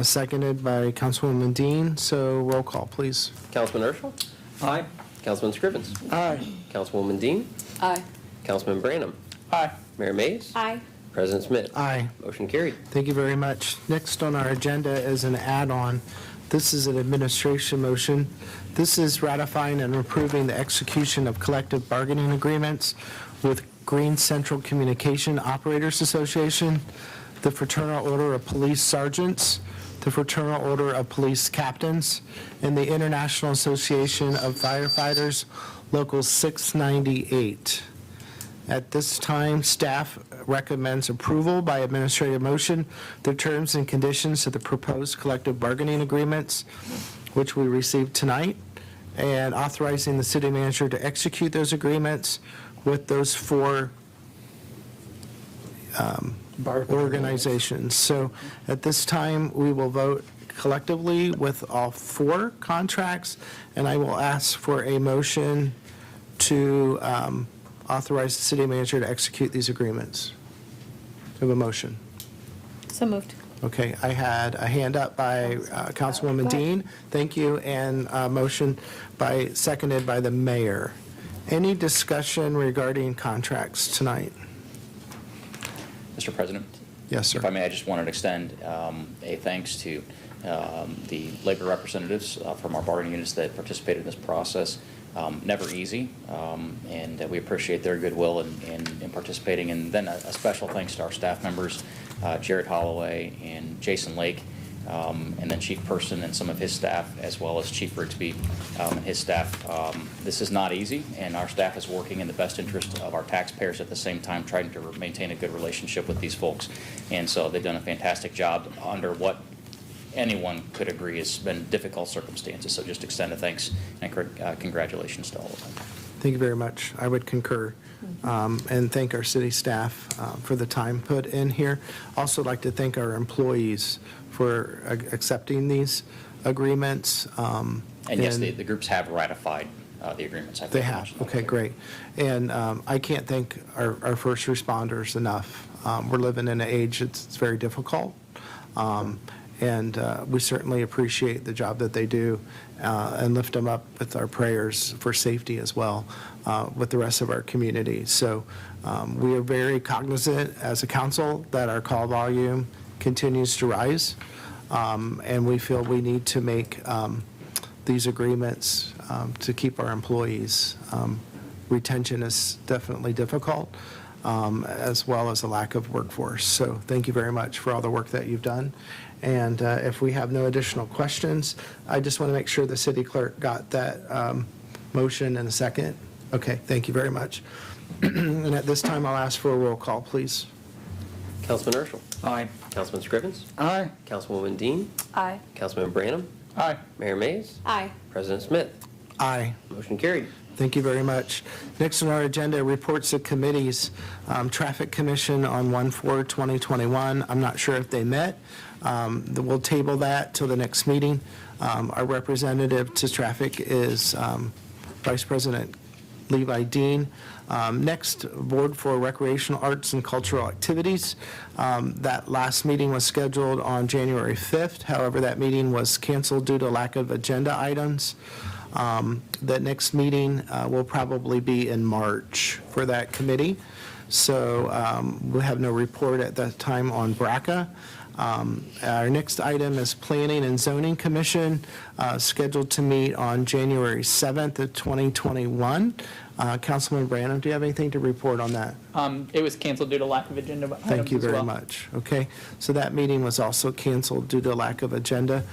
seconded by Councilwoman Dean. So roll call, please. Councilman Urschel? Aye. Councilman Scrivens? Aye. Councilwoman Dean? Aye. Councilman Branham? Aye. Mayor Mays? Aye. President Smith? Aye. Motion carried. Thank you very much. Next on our agenda is an add-on. This is an administration motion. This is ratifying and approving the execution of collective bargaining agreements with Green Central Communication Operators Association, the Fraternal Order of Police Sergeants, the Fraternal Order of Police Captains, and the International Association of Firefighters, Local 698. At this time, staff recommends approval by administrative motion, the terms and conditions of the proposed collective bargaining agreements, which we received tonight, and authorizing the city manager to execute those agreements with those four organizations. So at this time, we will vote collectively with all four contracts, and I will ask for a motion to authorize the city manager to execute these agreements. Do I have a motion? So moved. Okay, I had a hand up by Councilwoman Dean. Thank you, and a motion seconded by the mayor. Any discussion regarding contracts tonight? Mr. President? Yes, sir. If I may, I just wanted to extend a thanks to the labor representatives from our bargaining units that participated in this process. Never easy, and we appreciate their goodwill in participating. And then a special thanks to our staff members, Jared Holloway and Jason Lake. and then Chief Person and some of his staff, as well as Chief Rigsby and his staff. This is not easy, and our staff is working in the best interest of our taxpayers at the same time, trying to maintain a good relationship with these folks. And so they've done a fantastic job under what anyone could agree has been difficult circumstances. So just extend a thanks and congratulations to all of them. Thank you very much. I would concur. And thank our city staff for the time put in here. Also like to thank our employees for accepting these agreements. And yes, the groups have ratified the agreements. They have. Okay, great. And I can't thank our first responders enough. We're living in an age it's very difficult. And we certainly appreciate the job that they do and lift them up with our prayers for safety as well with the rest of our community. So we are very cognizant as a council that our call volume continues to rise. And we feel we need to make these agreements to keep our employees. Retention is definitely difficult, as well as a lack of workforce. So thank you very much for all the work that you've done. And if we have no additional questions, I just want to make sure the city clerk got that motion in a second. Okay, thank you very much. And at this time, I'll ask for a roll call, please. Councilman Urschel. Aye. Councilman Scrivens. Aye. Councilwoman Dean. Aye. Councilman Branham. Aye. Mayor Mays. Aye. President Smith. Aye. Motion carried. Thank you very much. Next on our agenda, reports of committees. Traffic Commission on 1/4/2021. I'm not sure if they met. We'll table that till the next meeting. Our representative to traffic is Vice President Levi Dean. Next, Board for Recreational Arts and Cultural Activities. That last meeting was scheduled on January 5th. However, that meeting was canceled due to lack of agenda items. The next meeting will probably be in March for that committee. So we have no report at that time on BRCA. Our next item is Planning and Zoning Commission, scheduled to meet on January 7th of 2021. Councilman Branham, do you have anything to report on that? It was canceled due to lack of agenda items Thank you as very well. much. Okay, so that meeting was also canceled due to lack of agenda.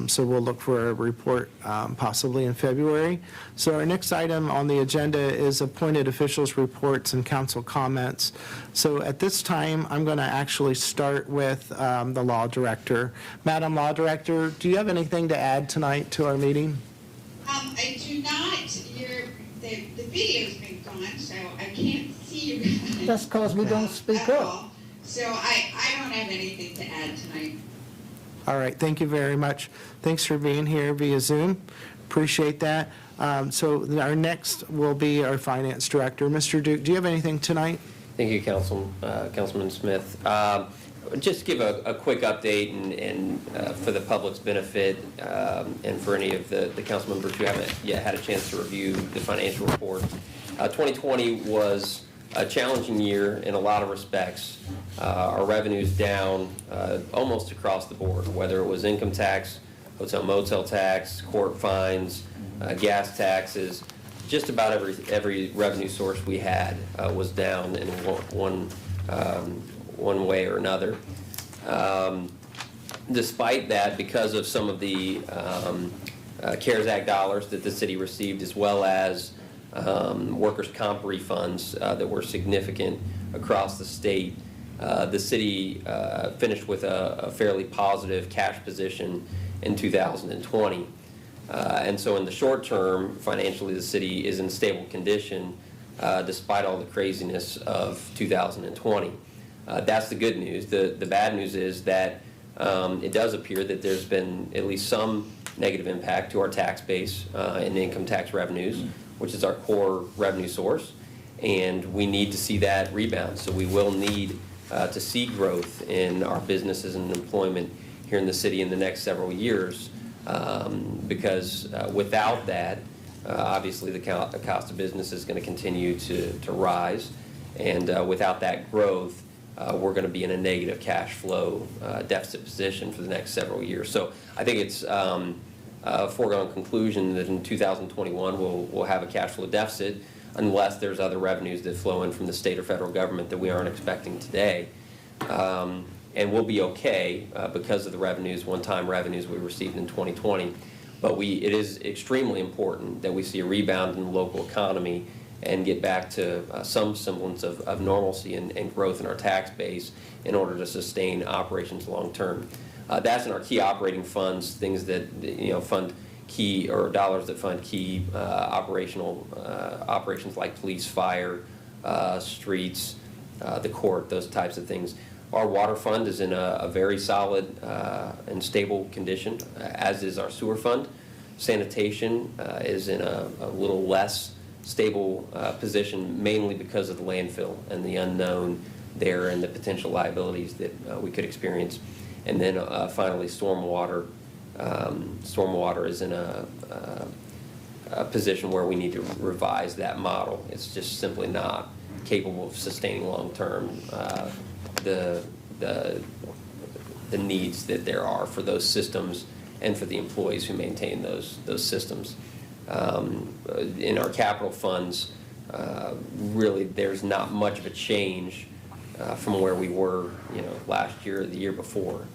So we'll look for a report possibly in February. So our next item on the agenda is appointed officials' reports and council comments. So at this time, I'm going to actually start with the Law Director. Madam Law Director, do you have anything to add tonight to our meeting? I do not. The video's been gone, so I can't see you guys. That's because we don't speak at up. all. So I don't have anything to add tonight. All right, thank you very much. Thanks for being here via Zoom. Appreciate that. So our next will be our Finance Director. Mr. Duke, do you have anything tonight? Thank you, Councilman Smith. Just give a quick update and for the public's benefit and for any of the council members who haven't yet had a chance to review the financial report. 2020 was a challenging year in a lot of respects. Our revenue's down almost across the board, whether it was income tax, hotel motel tax, court fines, gas taxes. Just about every revenue source we had was down in one way or another. Despite that, because of some of the CARES Act dollars that the city received, as well as workers' comp refunds that were significant across the state, the city finished with a fairly positive cash position in 2020. And so in the short term, financially, the city is in stable condition despite all the craziness of 2020. That's the good news. The bad news is that it does appear that there's been at least some negative impact to our tax base in income tax revenues, which is our core revenue source, and we need to see that rebound. So we will need to see growth in our businesses and employment here in the city in the next several years, because without that, obviously the cost of business is going to continue to rise, and without that growth, we're going to be in a negative cash flow deficit position for the next several years. So I think it's a foregone conclusion that in 2021 we'll have a cash flow deficit unless there's other revenues that flow in from the state or federal government that we aren't expecting today. and we'll be okay because of the revenues, one-time revenues we received in 2020. But it is extremely important that we see a rebound in the local economy and get back to some semblance of normalcy and growth in our tax base in order to sustain operations long term. That's in our key operating funds, things that fund key, or dollars that fund key operations like police, fire, streets, the court, those types of things. Our water fund is in a very solid and stable condition, as is our sewer fund. Sanitation is in a little less stable position, mainly because of the landfill and the unknown there and the potential liabilities that we could experience. And then finally, stormwater. Stormwater is in a position where we need to revise that model. It's just simply not capable of sustaining long-term the needs that there are for those systems and for the employees who maintain those systems. In our capital funds, really there's not much of a change from where we were, last year or the year before.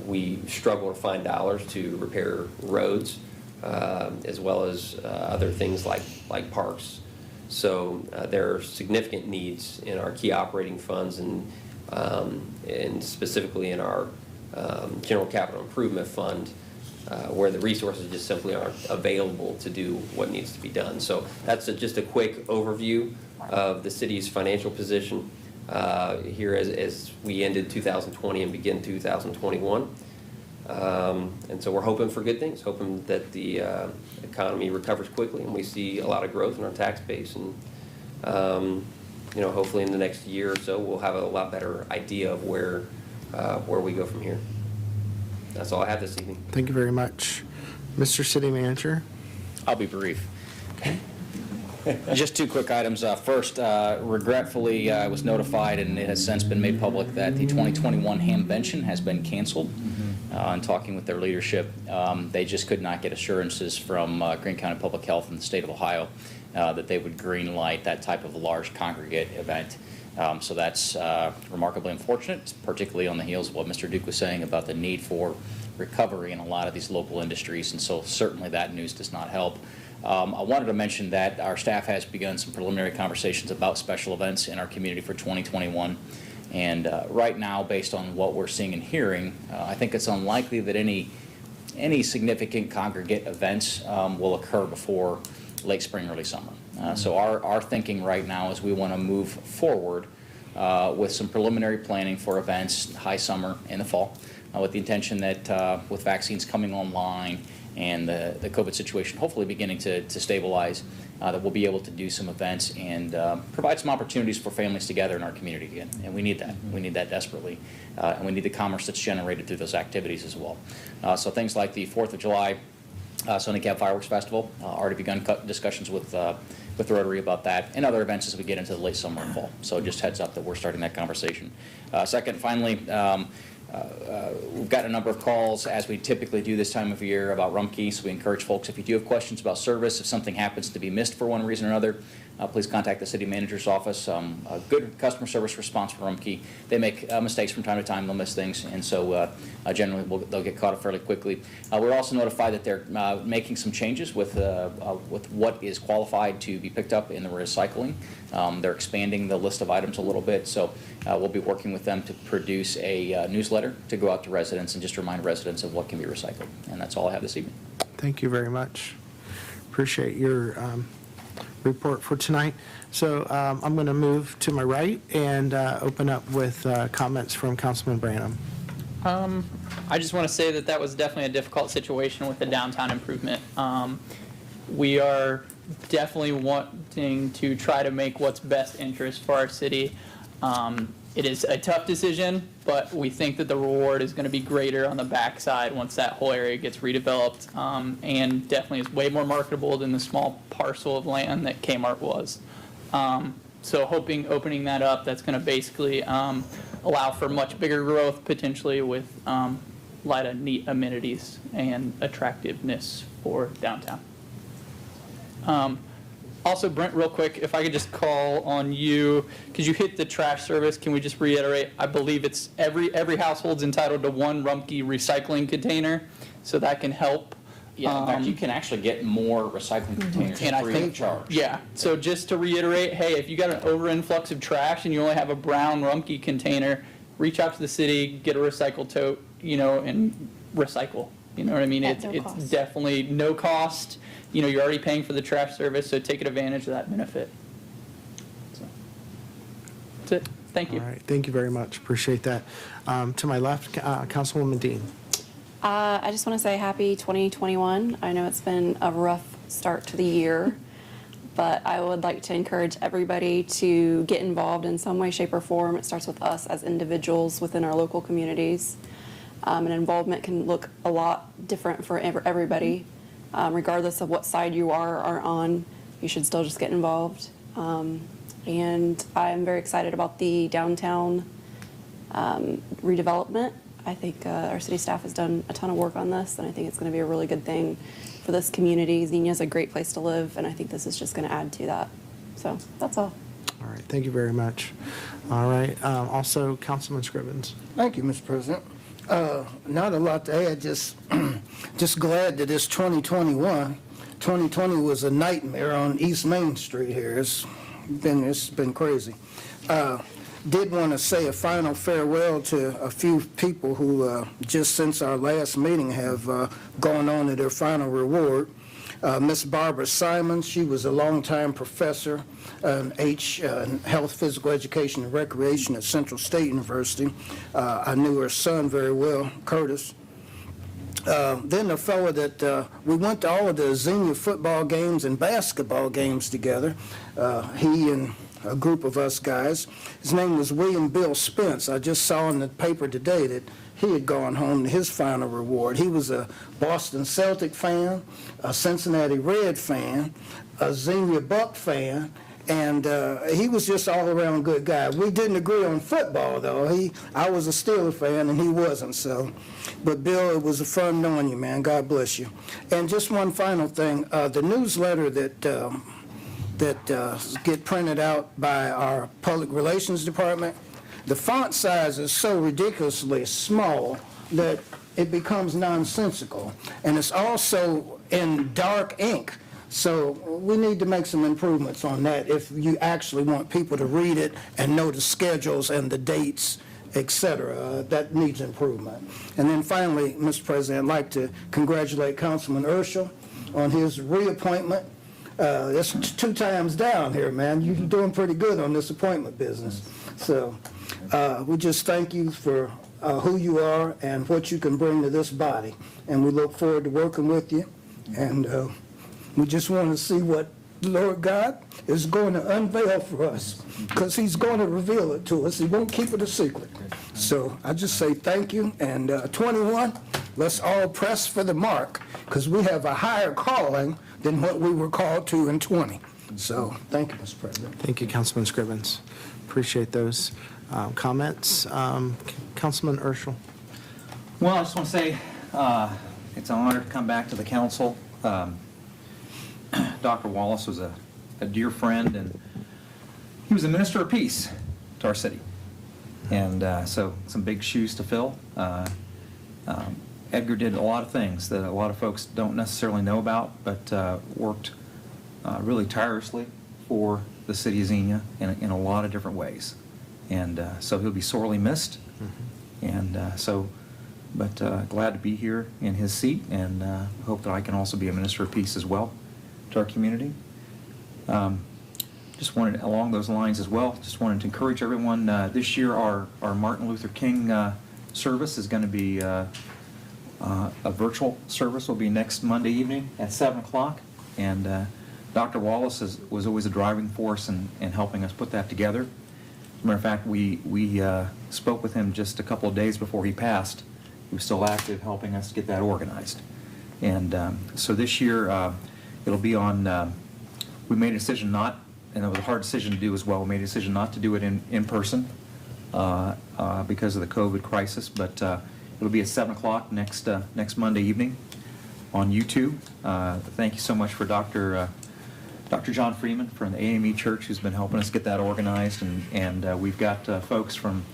We struggle to find dollars to repair roads, as well as other things like parks. So there are significant needs in our key operating funds and specifically in our general capital improvement fund, where the resources just simply aren't available to do what needs to be done. So that's just a quick overview of the city's financial position here as we ended 2020 and begin 2021. And so we're hoping for good things, hoping that the economy recovers quickly and we see a lot of growth in our tax base. And hopefully in the next year or so we'll have a lot better idea of where we go from here. That's all I have this evening. Thank you very much. Mr. City Manager? I'll be brief. Just two quick items. First, regretfully, I was notified, and it has since been made public, that the 2021 Hamvention has been canceled. In talking with their leadership, they just could not get assurances from Greene County Public Health and the state of Ohio that they would green light that type of large congregate event. So that's remarkably unfortunate, particularly on the heels of what Mr. Duke was saying about the need for recovery in a lot of these local industries, and so certainly that news does not help. I wanted to mention that our staff has begun some preliminary conversations about special events in our community for 2021, and right now, based on what we're seeing and hearing, I think it's unlikely that any significant congregate events will occur before late spring, early summer. So our thinking right now is we want to move forward with some preliminary planning for events, high summer and the fall, with the intention that with vaccines coming online and the COVID situation hopefully beginning to stabilize, that we'll be able to do some events and provide some opportunities for families together in our community again. And we need that. We need that desperately. And we need the commerce that's generated through those activities as well. So things like the 4th of July Sony Cab Fireworks Festival, already begun discussions with the Rotary about that, and other events as we get into the late summer and fall. So just heads up that we're starting that conversation. Second, finally, we've got a number of calls, as we typically do this time of year, about Rumpke. So we encourage folks, if you do have questions about service, if something happens to be missed for one reason or another, please contact the city manager's office. A good customer service response for Rumpke. They make mistakes from time to time. They'll miss things, and so generally they'll get caught up fairly quickly. We're also notified that they're making some changes with what is qualified to be picked up in the recycling. They're expanding the list of items a little bit, so we'll be working with them to produce a newsletter to go out to residents and just remind residents of what can be recycled. And that's all I have this evening. Thank you very much. Appreciate your report for tonight. So I'm going to move to my right and open up with comments from Councilman Branham. I just want to say that was definitely a difficult situation with the downtown improvement. We are definitely wanting to try to make what's best interest for our city. It is a tough decision, but we think that the reward is going to be greater on the backside once that whole area gets redeveloped, and definitely is way more marketable than the small parcel of land that Kmart was. So hoping opening that up, that's going to basically allow for much bigger growth, potentially with a lot of neat amenities and attractiveness for downtown. Also, Brent, real quick, if I could just call on you, because you hit the trash service, can we just reiterate? I believe it's every household's entitled to one Rumpke recycling container, so that can help. Yeah, in fact, you can actually get more recycling containers And I free think, of charge. yeah, so just to reiterate, hey, if you got an over-influx of trash and you only have a brown Rumpke container, reach out to the city, get a recycle tote, and recycle. You know what I mean? At no It's cost. definitely no cost. You're already paying for the trash service, so take advantage of that benefit. So, that's it. Thank you. All right, thank you very much, appreciate that. To my left, Councilwoman Dean. I just want to say happy 2021. I know it's been a rough start to the year, but I would like to encourage everybody to get involved in some way, shape, or form. It starts with us as individuals within our local communities. And involvement can look a lot different for everybody. Regardless of what side you are on, you should still just get involved. And I'm very excited about the downtown redevelopment. I think our city staff has done a ton of work on this, and I think it's going to be a really good thing for this community. Xenia is a great place to live, and I think this is just going to add to that. So that's all. All right, thank you very much. All right, also Councilman Scrivens. Thank you, Mr. President. Not a lot to add, just glad that it's 2021. 2020 was a nightmare on East Main Street here. It's been crazy. Did want to say a final farewell to a few people who just since our last meeting have gone on to their final reward. Miss Barbara Simons, she was a longtime professor in Health, Physical Education, and Recreation at Central State University. I knew her son very well, Curtis. Then a fellow that we went to all of the Xenia football games and basketball games together. He and a group of us guys. His name was William Bill Spence. I just saw in the paper today that he had gone home to his final reward. He was a Boston Celtic fan, a Cincinnati Red fan, a Xenia Buck fan, and he was just all around good guy. We didn't agree on football though. I was a Steeler fan and he wasn't. So, but Bill, it was a fun knowing you, man. God bless you. And just one final thing: the newsletter that get printed out by our public relations department, the font size is so ridiculously small that it becomes nonsensical. And it's also in dark ink. So we need to make some improvements on that if you actually want people to read it and know the schedules and the dates, etc. That needs improvement. And then finally, Mr. President, I'd like to congratulate Councilman Urschel on his reappointment. That's 2 times down here, man. You're doing pretty good on this appointment business. So we just thank you for who you are and what you can bring to this body. And we look forward to working with you. And we just want to see what the Lord God is going to unveil for us, because he's going to reveal it to us. He won't keep it a secret. So I just say thank you. And 21, let's all press for the mark, because we have a higher calling than what we were called to in 20. So thank you, Mr. President. Thank you, Councilman Scrivens. Appreciate those comments. Councilman Urschel. Well, I just want to say it's an honor to come back to the council. Dr. Wallace was a dear friend, and he was a minister of peace to our city. And so some big shoes to fill. Edgar did a lot of things that a lot of folks don't necessarily know about, but worked really tirelessly for the city of Xenia in a lot of different ways. And so he'll be sorely missed. And but glad to be here in his seat, and hope that I can also be a minister of peace as well to our community. Just wanted, along those lines as well, just wanted to encourage everyone, this year our Martin Luther King service is going to be a virtual service. Will be next Monday evening at 7 o'clock, and Dr. Wallace was always a driving force in helping us put that together. As a matter of fact, we spoke with him just a couple of days before he passed. He was still active helping us get that organized. And so this year it'll be on, we made a decision not, and it was a hard decision to do as well, we made a decision not to do it in person because of the COVID crisis, but it'll be at 7 o'clock next Monday evening on YouTube. Thank you so much for Dr. Dr. John Freeman from the AME Church, who's been helping us get that organized, and we've got folks from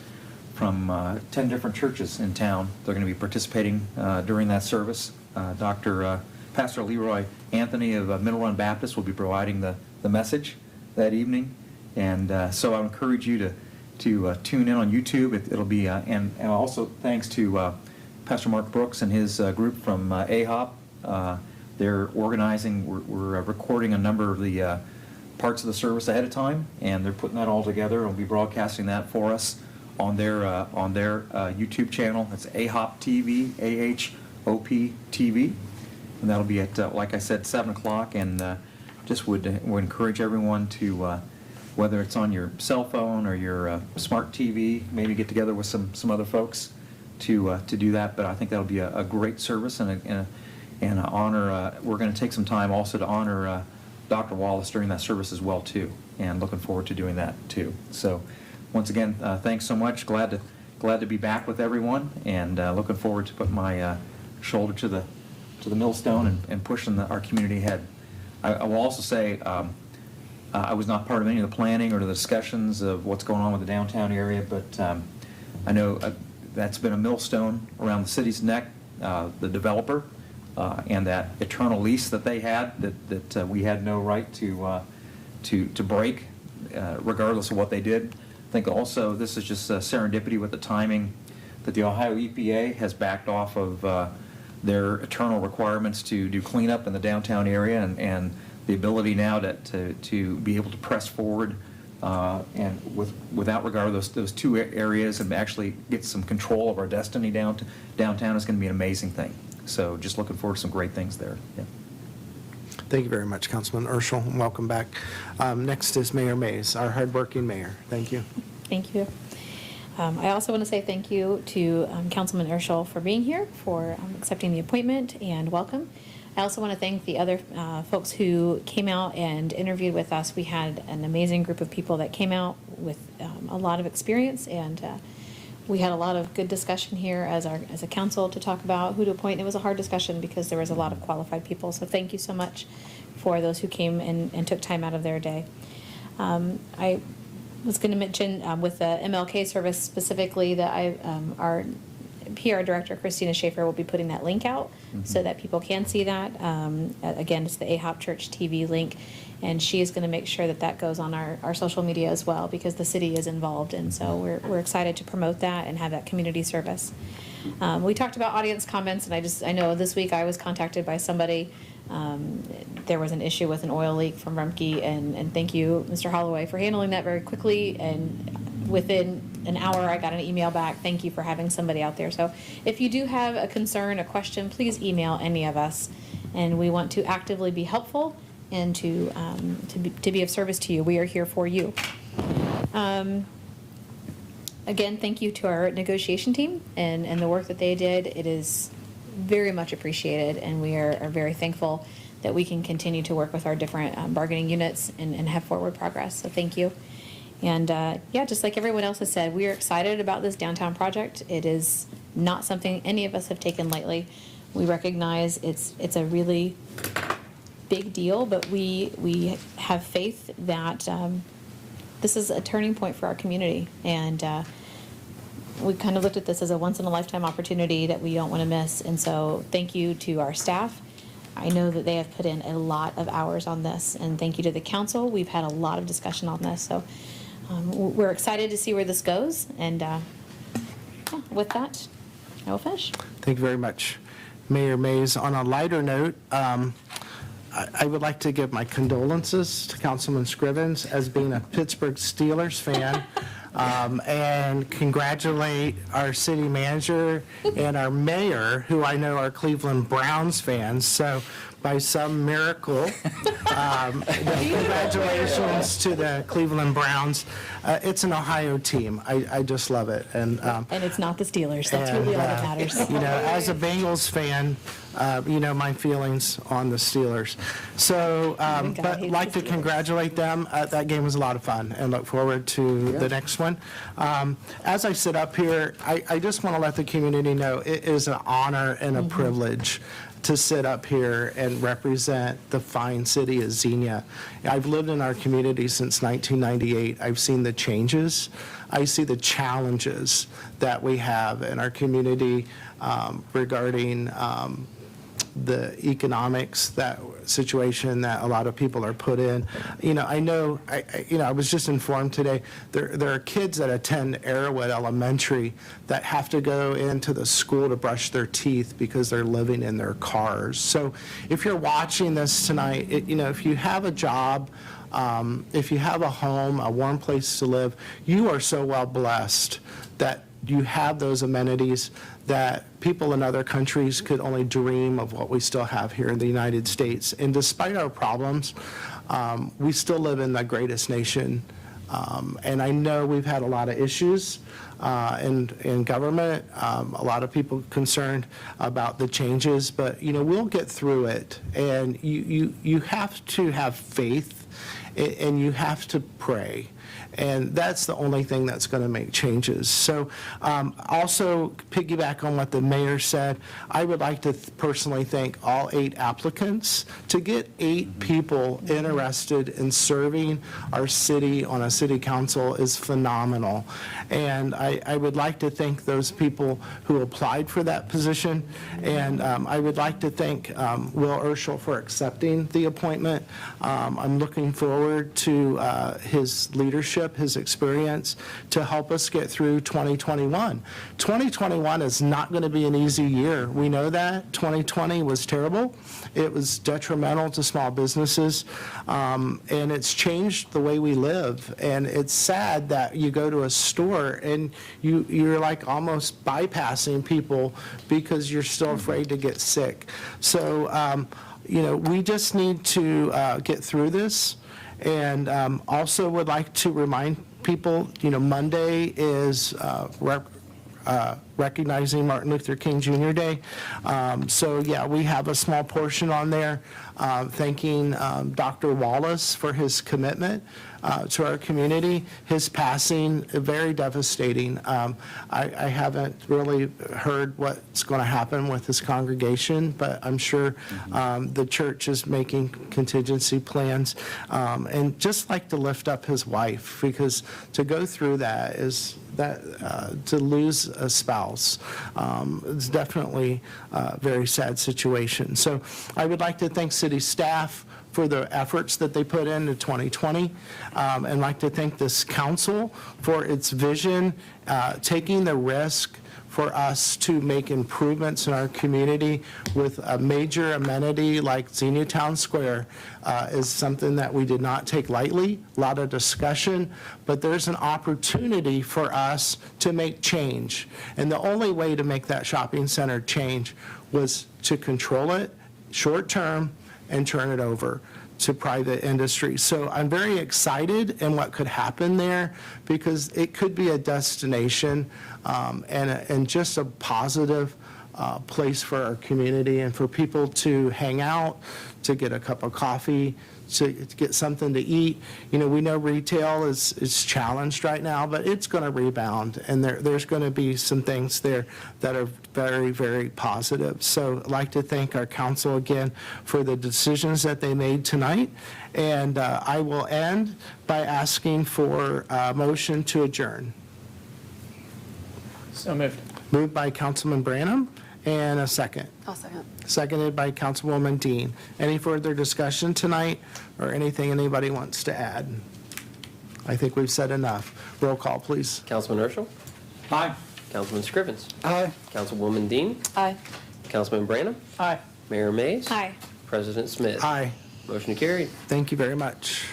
10 different churches in town. They're going to be participating during that service. Pastor Leroy Anthony of Middle Run Baptist will be providing the message that evening, and so I encourage you to tune in on YouTube. It'll be and also thanks to Pastor Mark Brooks and his group from AHOP. They're organizing. We're recording a number of the parts of the service ahead of time, and they're putting that all together. We'll be broadcasting that for us on their YouTube channel. It's AHOP TV, AHOP TV, and that'll be at like I said, 7 o'clock. And just would encourage everyone to, whether it's on your cell phone or your smart TV, maybe get together with some other folks to do that. But I think that'll be a great service and honor. We're going to take some time also to honor Dr. Wallace during that service as well too, and looking forward to doing that too. So once again, thanks so much. Glad to be back with everyone, and looking forward to putting my shoulder to the millstone and pushing our community ahead. I will also say I was not part of any of the planning or the discussions of what's going on with the downtown area, but I know that's been a millstone around the city's neck, the developer, and that eternal lease that they had that we had no right to break, regardless of what they did. I think also this is just serendipity with the timing that the Ohio EPA has backed off of their eternal requirements to do cleanup in the downtown area, and the ability now to be able to press forward and without regard to those two areas and actually get some control of our destiny downtown is going to be an amazing thing. So just looking forward to some great things there. Yeah. Thank you very much, Councilman Urschel, and welcome back. Next is Mayor Mays, our hardworking mayor. Thank you. Thank you. I also want to say thank you to Councilman Urschel for being here, for accepting the appointment, and welcome. I also want to thank the other folks who came out and interviewed with us. We had an amazing group of people that came out with a lot of experience, and we had a lot of good discussion here as a council to talk about who to appoint. It was a hard discussion because there was a lot of qualified people. So thank you so much for those who came and took time out of their day. I was going to mention with the MLK service specifically that our PR director, Christina Schaefer, will be putting that link out so that people can see that. Again, it's the AHOP Church TV link, and she is going to make sure that goes on our social media as well, because the city is involved, and so we're excited to promote that and have that community service. We talked about audience comments, and I know this week I was contacted by somebody. There was an issue with an oil leak from Rumpke, and thank you, Mr. Holloway, for handling that very quickly, and within an hour I got an email back. Thank you for having somebody out there. So if you do have a concern, a question, please email any of us, and we want to actively be helpful and to be of service to you. We are here for you. Again, thank you to our negotiation team and the work that they did. It is very much appreciated, and we are very thankful that we can continue to work with our different bargaining units and have forward progress. So thank you. And yeah, just like everyone else has said, we are excited about this downtown project. It is not something any of us have taken lightly. We recognize it's a really big deal, but we have faith that this is a turning point for our community, and we kind of looked at this as a once-in-a-lifetime opportunity that we don't want to miss. And so thank you to our staff. I know that they have put in a lot of hours on this, and thank you to the council. We've had a lot of discussion on this, so we're excited to see where this goes. And yeah, with that, I will finish. Thank you very much, Mayor Mays. On a lighter note, I would like to give my condolences to Councilman Scrivens as being a Pittsburgh Steelers fan, and congratulate our city manager and our mayor, who I know are Cleveland Browns fans. So by some miracle, congratulations to the Cleveland Browns. It's an Ohio team. I just love it. And it's not the Steelers. That's really all that matters. You know, as a Bengals fan, you know my feelings on the Steelers. So, but I'd like to congratulate them. That game was a lot of fun, and look forward to the next one. As I sit up here, I just want to let the community know it is an honor and a privilege to sit up here and represent the fine city of Xenia. I've lived in our community since 1998. I've seen the changes. I see the challenges that we have in our community regarding the economics, that situation that a lot of people are put in. I was just informed today, there are kids that attend Arrowwood Elementary that have to go into the school to brush their teeth because they're living in their cars. So if you're watching this tonight, if you have a job, if you have a home, a warm place to live, you are so well blessed that you have those amenities that people in other countries could only dream of what we still have here in the United States. And despite our problems, we still live in the greatest nation. And I know we've had a lot of issues in government, a lot of people concerned about the changes, but we'll get through it. And you have to have faith, and you have to pray. And that's the only thing that's going to make changes. So also piggyback on what the mayor said, I would like to personally thank all 8 applicants. To get 8 people interested in serving our city on a city council is phenomenal. And I would like to thank those people who applied for that position. And I would like to thank Will Urschel for accepting the appointment. I'm looking forward to his leadership, his experience to help us get through 2021. 2021 is not going to be an easy year. We know that. 2020 was terrible. It was detrimental to small businesses, and it's changed the way we live. And it's sad that you go to a store and you're like almost bypassing people because you're still afraid to get sick. So, we just need to get through this. And also would like to remind people, Monday is recognizing Martin Luther King Jr. Day. We have a small portion on there thanking Dr. Wallace for his commitment to our community. His passing, very devastating. I haven't really heard what's going to happen with his congregation, but I'm sure the church is making contingency plans. And just like to lift up his wife, because to go through that is to lose a spouse is definitely a very sad situation. So I would like to thank city staff for the efforts that they put into 2020, and like to thank this council for its vision, taking the risk for us to make improvements in our community with a major amenity like Xenia Town Square is something that we did not take lightly, a lot of discussion, but there's an opportunity for us to make change. And the only way to make that shopping center change was to control it short term and turn it over to private industry. So I'm very excited in what could happen there, because it could be a destination and just a positive place for our community and for people to hang out, to get a cup of coffee, to get something to eat. We know retail is challenged right now, but it's going to rebound, and there's going to be some things there that are very, very positive. So I'd like to thank our council again for the decisions that they made tonight, and I will end by asking for a motion to adjourn. So moved. Moved by Councilman Branham, and a second. I'll second. Seconded by Councilwoman Dean. Any further discussion tonight, or anything anybody wants to add? I think we've said enough. Roll call, please. Councilman Urschel? Aye. Councilman Scrivens? Aye. Councilwoman Dean? Aye. Councilman Branham? Aye. Mayor Mays? Hi. President Smith? Aye. Motion carried. Thank you very much.